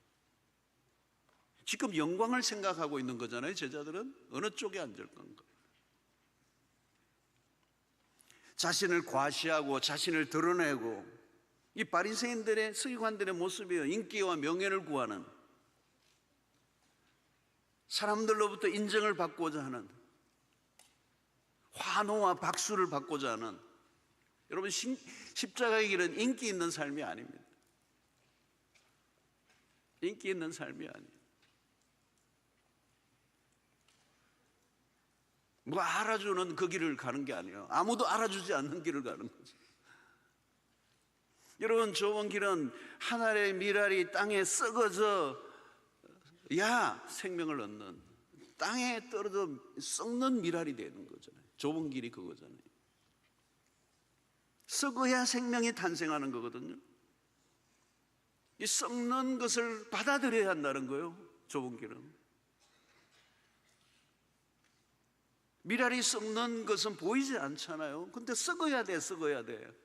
지금 영광을 생각하고 있는 거잖아요. 제자들은 어느 쪽에 앉을 건가? 자신을 과시하고 자신을 드러내고, 이 바리새인들의 서기관들의 모습이에요. 인기와 명예를 구하는, 사람들로부터 인정을 받고자 하는, 환호와 박수를 받고자 하는. 여러분 십자가의 길은 인기 있는 삶이 아닙니다. 인기 있는 삶이 아니에요. 뭐 알아주는 그 길을 가는 게 아니에요. 아무도 알아주지 않는 길을 가는 거죠. 여러분 좁은 길은 한 알의 밀알이 땅에 썩어져 생명을 얻는, 땅에 떨어져 썩는 밀알이 되는 거잖아요. 좁은 길이 그거잖아요. 썩어야 생명이 탄생하는 거거든요. 이 썩는 것을 받아들여야 한다는 거예요. 좁은 길은. 밀알이 썩는 것은 보이지 않잖아요. 근데 썩어야 돼.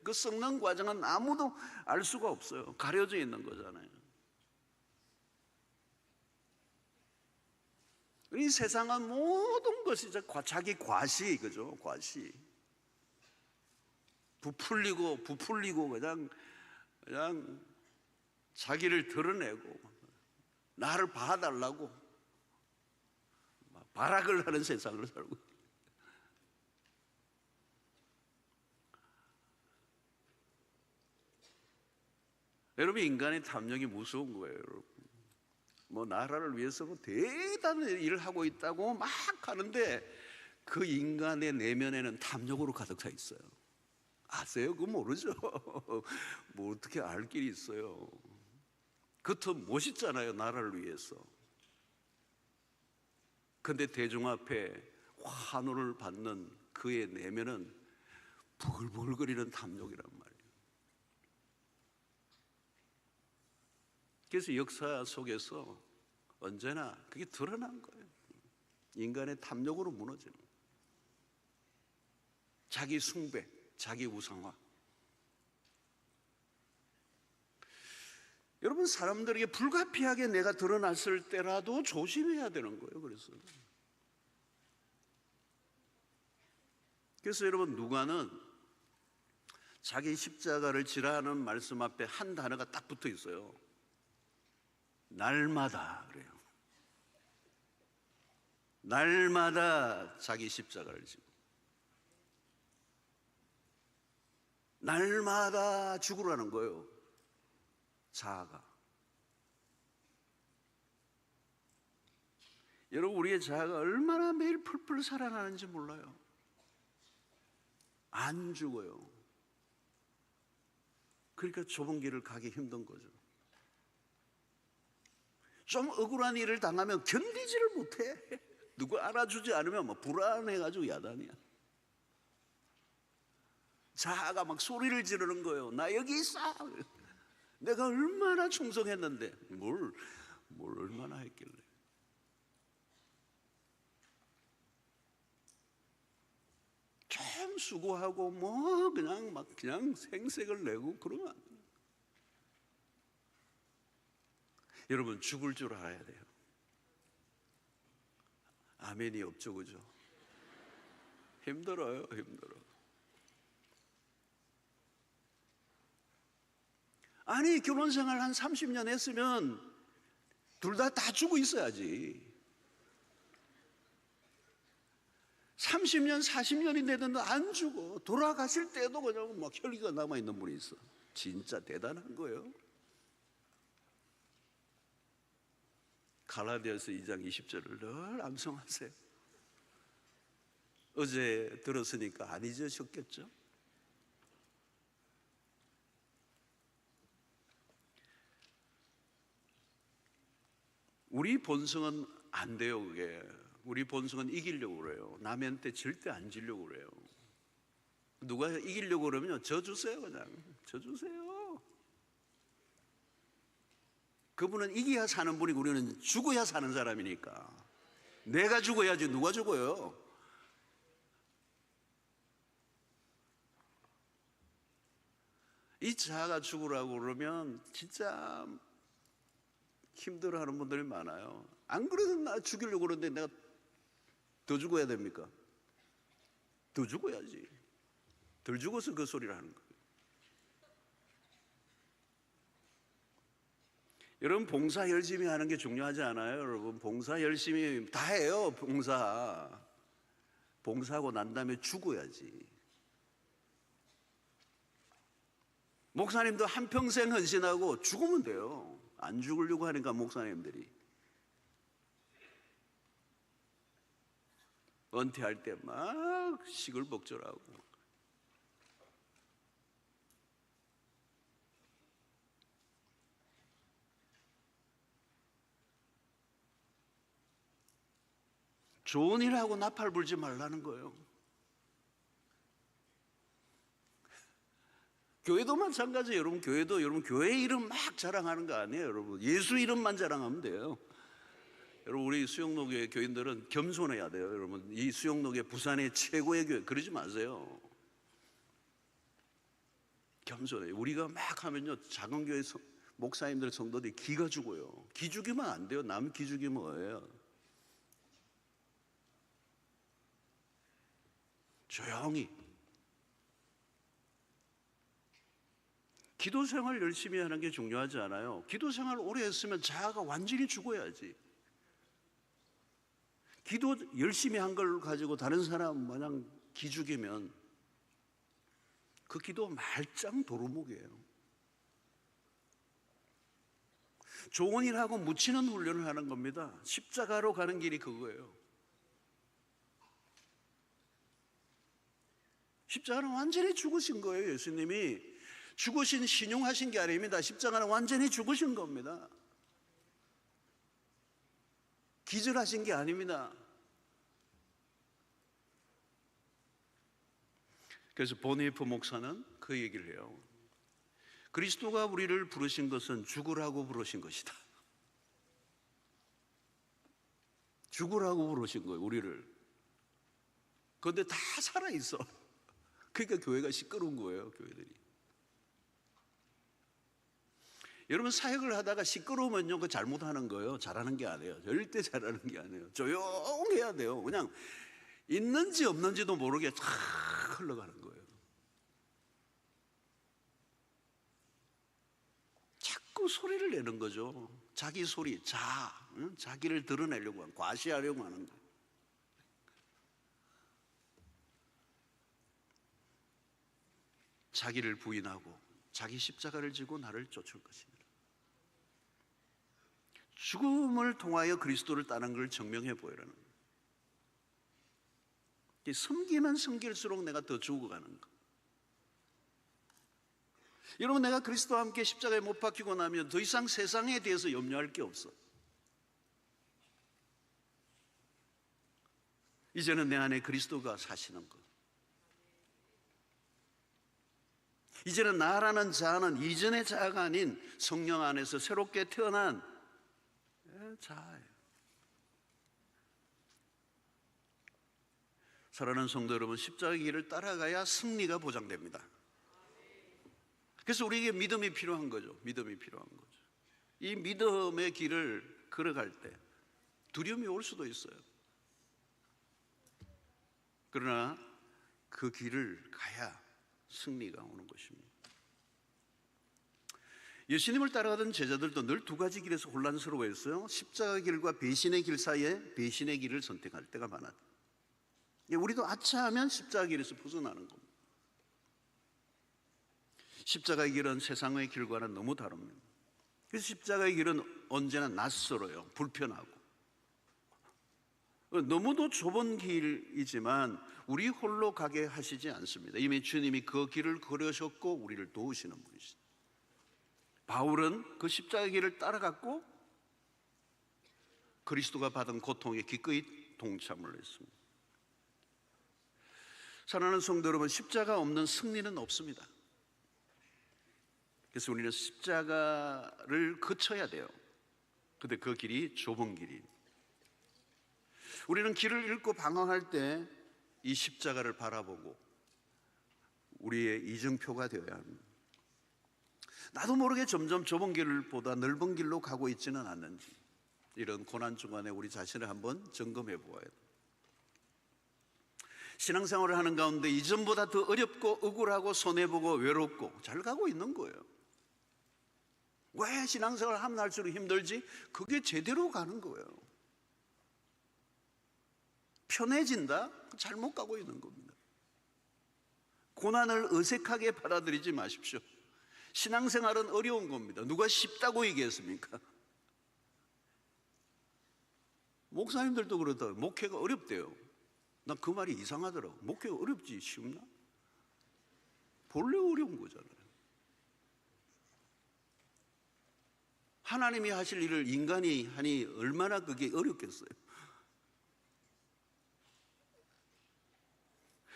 그 썩는 과정은 아무도 알 수가 없어요. 가려져 있는 거잖아요. 이 세상은 모든 것이 자기 과시, 그죠? 과시. 부풀리고 그냥 자기를 드러내고 나를 봐달라고 발악을 하는 세상을 살고 있어요. 여러분 인간의 탐욕이 무서운 거예요. 여러분 뭐 나라를 위해서 뭐 대단한 일을 하고 있다고 막 하는데 그 인간의 내면에는 탐욕으로 가득 차 있어요. 아세요? 그거 모르죠. 뭐 어떻게 알 길이 있어요. 겉은 멋있잖아요. 나라를 위해서. 근데 대중 앞에 환호를 받는 그의 내면은 부글부글거리는 탐욕이란 말이에요. 그래서 역사 속에서 언제나 그게 드러난 거예요. 인간의 탐욕으로 무너지는 거예요. 자기 숭배, 자기 우상화. 여러분 사람들에게 불가피하게 내가 드러났을 때라도 조심해야 되는 거예요. 그래서 여러분 누가는 자기 십자가를 지라는 말씀 앞에 한 단어가 딱 붙어 있어요. 날마다 그래요. 날마다 자기 십자가를 지고 날마다 죽으라는 거예요. 자아가. 여러분, 우리의 자아가 얼마나 매일 풀풀 살아나는지 몰라요. 안 죽어요. 그러니까 좁은 길을 가기 힘든 거죠. 좀 억울한 일을 당하면 견디지를 못해. 누구 알아주지 않으면 막 불안해가지고 야단이야. 자아가 막 소리를 지르는 거예요. 나 여기 있어. 내가 얼마나 충성했는데. 뭘 얼마나 했길래. 참 수고하고 뭐 그냥 생색을 내고 그러면 안 돼요. 여러분, 죽을 줄 알아야 돼요. 아멘이 없죠, 그죠? 힘들어요, 힘들어. 아니, 결혼 생활 한 30년 했으면 둘 다 죽어 있어야지. 30년, 40년이 되는데 안 죽어. 돌아가실 때도 그냥 막 혈기가 남아있는 분이 있어. 진짜 대단한 거예요. 갈라디아서 2장 20절을 늘 암송하세요. 어제 들었으니까 안 잊으셨겠죠? 우리 본성은 안 돼요, 그게. 우리 본성은 이기려고 그래요. 남한테 절대 안 지려고 그래요. 누가 이기려고 그러면요, 저 주세요, 그냥. 저 주세요. 그분은 이겨야 사는 분이고 우리는 죽어야 사는 사람이니까. 내가 죽어야지 누가 죽어요? 이 자아가 죽으라고 그러면 진짜 힘들어하는 분들이 많아요. 안 그래도 나 죽이려고 그러는데 내가 더 죽어야 됩니까? 더 죽어야지. 덜 죽어서 그 소리를 하는 거예요. 여러분, 봉사 열심히 하는 게 중요하지 않아요? 여러분, 봉사 열심히 다 해요. 봉사하고 난 다음에 죽어야지. 목사님도 한평생 헌신하고 죽으면 돼요. 안 죽으려고 하니까 목사님들이 은퇴할 때 막 시끌벅적하고. 좋은 일하고 나팔 불지 말라는 거예요. 교회도 마찬가지예요. 여러분, 여러분 교회 이름 막 자랑하는 거 아니에요. 여러분, 예수 이름만 자랑하면 돼요. 여러분, 우리 수영로교회 교인들은 겸손해야 돼요. 여러분, 이 수영로교회 부산의 최고의 교회, 그러지 마세요. 겸손해요. 우리가 막 하면요, 작은 교회 목사님들 성도들이 기가 죽어요. 기 죽이면 안 돼요. 남 기 죽이면 뭐예요? 조용히. 기도 생활 열심히 하는 게 중요하지 않아요. 기도 생활 오래 했으면 자아가 완전히 죽어야지. 기도 열심히 한 걸 가지고 다른 사람 마냥 기죽이면 그 기도 말짱 도루묵이에요. 좋은 일하고 묻히는 훈련을 하는 겁니다. 십자가로 가는 길이 그거예요. 십자가는 완전히 죽으신 거예요. 예수님이 죽으신 신용하신 게 아닙니다. 십자가는 완전히 죽으신 겁니다. 기절하신 게 아닙니다. 그래서 보니에프 목사는 그 얘기를 해요. 그리스도가 우리를 부르신 것은 죽으라고 부르신 것이다. 죽으라고 부르신 거예요, 우리를. 그런데 다 살아있어. 그러니까 교회가 시끄러운 거예요, 교회들이. 여러분, 사역을 하다가 시끄러우면요, 그 잘못하는 거예요. 잘하는 게 아니에요. 절대 잘하는 게 아니에요. 조용해야 돼요. 그냥 있는지 없는지도 모르게 쫙 흘러가는 거예요. 자꾸 소리를 내는 거죠. 자기 소리, 자기를 드러내려고 하는, 과시하려고 하는 거예요. 자기를 부인하고 자기 십자가를 지고 나를 쫓을 것이니라. 죽음을 통하여 그리스도를 따르는 걸 증명해 보이라는 거예요. 섬기면 섬길수록 내가 더 죽어가는 거. 여러분, 내가 그리스도와 함께 십자가에 못 박히고 나면 더 이상 세상에 대해서 염려할 게 없어. 이제는 내 안에 그리스도가 사시는 것. 이제는 나라는 자아는 이전의 자아가 아닌 성령 안에서 새롭게 태어난 자아예요. 사랑하는 성도 여러분, 십자가의 길을 따라가야 승리가 보장됩니다. 그래서 우리에게 믿음이 필요한 거죠. 믿음이 필요한 거죠. 이 믿음의 길을 걸어갈 때 두려움이 올 수도 있어요. 그러나 그 길을 가야 승리가 오는 것입니다. 예수님을 따라가던 제자들도 늘 두 가지 길에서 혼란스러워했어요. 십자가 길과 배신의 길 사이에 배신의 길을 선택할 때가 많았다. 우리도 아차하면 십자가 길에서 벗어나는 겁니다. 십자가의 길은 세상의 길과는 너무 다릅니다. 그래서 십자가의 길은 언제나 낯설어요. 불편하고. 너무도 좁은 길이지만 우리 홀로 가게 하시지 않습니다. 이미 주님이 그 길을 걸으셨고 우리를 도우시는 분이시죠. 바울은 그 십자가의 길을 따라갔고 그리스도가 받은 고통에 기꺼이 동참을 했습니다. 사랑하는 성도 여러분, 십자가 없는 승리는 없습니다. 그래서 우리는 십자가를 거쳐야 돼요. 근데 그 길이 좁은 길이에요. 우리는 길을 잃고 방황할 때 이 십자가를 바라보고 우리의 이정표가 되어야 합니다. 나도 모르게 점점 좁은 길보다 넓은 길로 가고 있지는 않는지, 이런 고난 중간에 우리 자신을 한번 점검해 보아야 돼요. 신앙생활을 하는 가운데 이전보다 더 어렵고 억울하고 손해보고 외롭고 잘 가고 있는 거예요. 왜 신앙생활을 하면 할수록 힘들지? 그게 제대로 가는 거예요. 편해진다? 잘못 가고 있는 겁니다. 고난을 어색하게 받아들이지 마십시오. 신앙생활은 어려운 겁니다. 누가 쉽다고 얘기했습니까? 목사님들도 그렇다고요. 목회가 어렵대요. 난 그 말이 이상하더라고. 목회가 어렵지 쉽나? 본래 어려운 거잖아요. 하나님이 하실 일을 인간이 하니 얼마나 그게 어렵겠어요.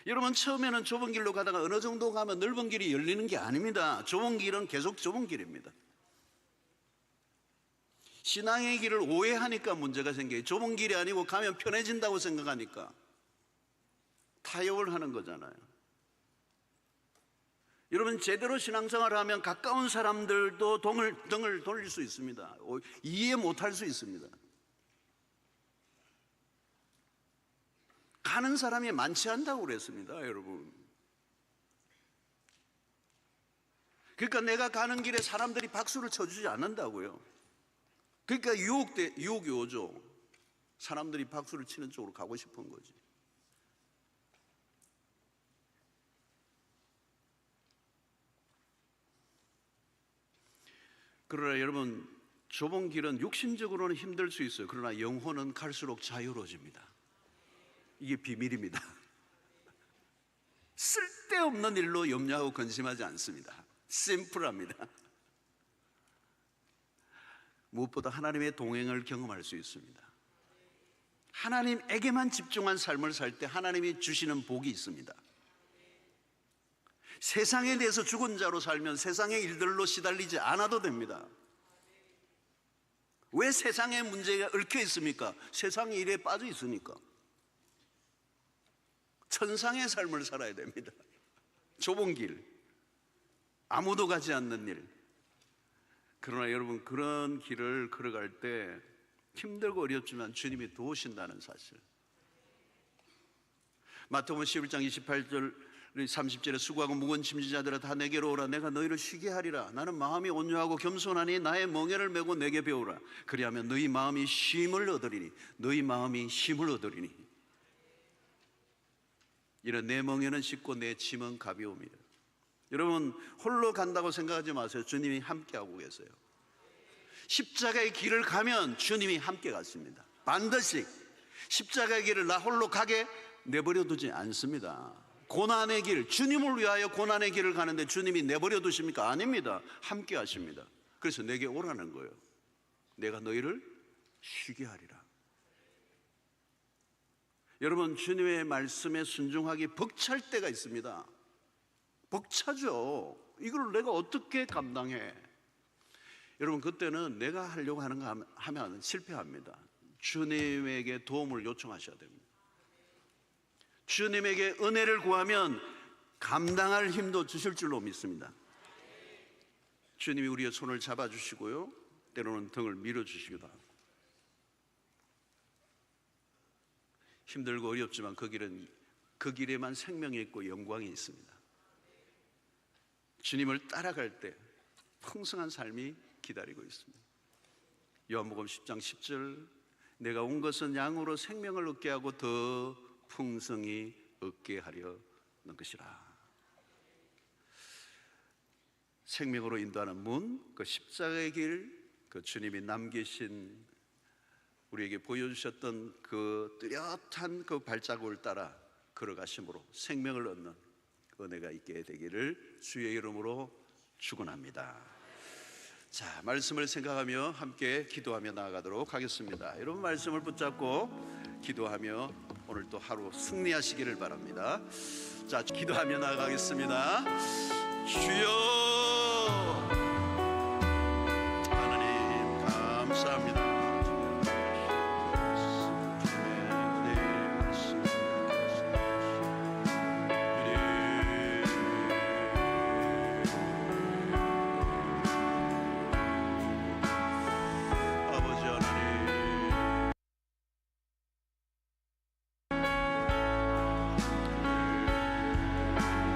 여러분, 처음에는 좁은 길로 가다가 어느 정도 가면 넓은 길이 열리는 게 아닙니다. 좁은 길은 계속 좁은 길입니다. 신앙의 길을 오해하니까 문제가 생겨요. 좁은 길이 아니고 가면 편해진다고 생각하니까 타협을 하는 거잖아요. 여러분, 제대로 신앙생활을 하면 가까운 사람들도 등을 돌릴 수 있습니다. 이해 못할 수 있습니다. 가는 사람이 많지 않다고 그랬습니다, 여러분. 그러니까 내가 가는 길에 사람들이 박수를 쳐주지 않는다고요. 그러니까 유혹이 오죠. 사람들이 박수를 치는 쪽으로 가고 싶은 거지. 그러나 여러분, 좁은 길은 육신적으로는 힘들 수 있어요. 그러나 영혼은 갈수록 자유로워집니다. 이게 비밀입니다. 쓸데없는 일로 염려하고 근심하지 않습니다. 심플합니다. 무엇보다 하나님의 동행을 경험할 수 있습니다. 하나님에게만 집중한 삶을 살 때 하나님이 주시는 복이 있습니다. 세상에 대해서 죽은 자로 살면 세상의 일들로 시달리지 않아도 됩니다. 왜 세상의 문제가 얽혀 있습니까? 세상의 일에 빠져 있으니까. 천상의 삶을 살아야 됩니다. 좁은 길, 아무도 가지 않는 일. 그러나 여러분, 그런 길을 걸어갈 때 힘들고 어렵지만 주님이 도우신다는 사실. 마태복음 11장 28절 30절에 수고하고 무거운 짐진 자들아 다 내게로 오라. 내가 너희를 쉬게 하리라. 나는 마음이 온유하고 겸손하니 나의 멍에를 메고 내게 배우라. 그리하면 너희 마음이 쉼을 얻으리니. 너희 마음이 쉼을 얻으리니. 이런 내 멍에는 쉽고 내 짐은 가벼움이다. 여러분 홀로 간다고 생각하지 마세요. 주님이 함께하고 계세요. 십자가의 길을 가면 주님이 함께 갔습니다. 반드시 십자가의 길을 나 홀로 가게 내버려 두지 않습니다. 고난의 길, 주님을 위하여 고난의 길을 가는데 주님이 내버려 두십니까? 아닙니다. 함께 하십니다. 그래서 내게 오라는 거예요. 내가 너희를 쉬게 하리라. 여러분, 주님의 말씀에 순종하기 벅찰 때가 있습니다. 벅차죠. 이걸 내가 어떻게 감당해? 여러분, 그때는 내가 하려고 하는 거 하면 실패합니다. 주님에게 도움을 요청하셔야 됩니다. 주님에게 은혜를 구하면 감당할 힘도 주실 줄로 믿습니다. 주님이 우리의 손을 잡아주시고요, 때로는 등을 밀어주시기도 하고. 힘들고 어렵지만 그 길에만 생명이 있고 영광이 있습니다. 주님을 따라갈 때 풍성한 삶이 기다리고 있습니다. 요한복음 10장 10절, 내가 온 것은 양으로 생명을 얻게 하고 더 풍성히 얻게 하려는 것이라. 생명으로 인도하는 문, 그 십자가의 길, 그 주님이 남기신 우리에게 보여주셨던 그 뚜렷한 그 발자국을 따라 걸어가심으로 생명을 얻는 은혜가 있게 되기를 주의 이름으로 축원합니다. 자, 말씀을 생각하며 함께 기도하며 나아가도록 하겠습니다. 여러분, 말씀을 붙잡고 기도하며 오늘 또 하루 승리하시기를 바랍니다. 자, 기도하며 나아가겠습니다. 주여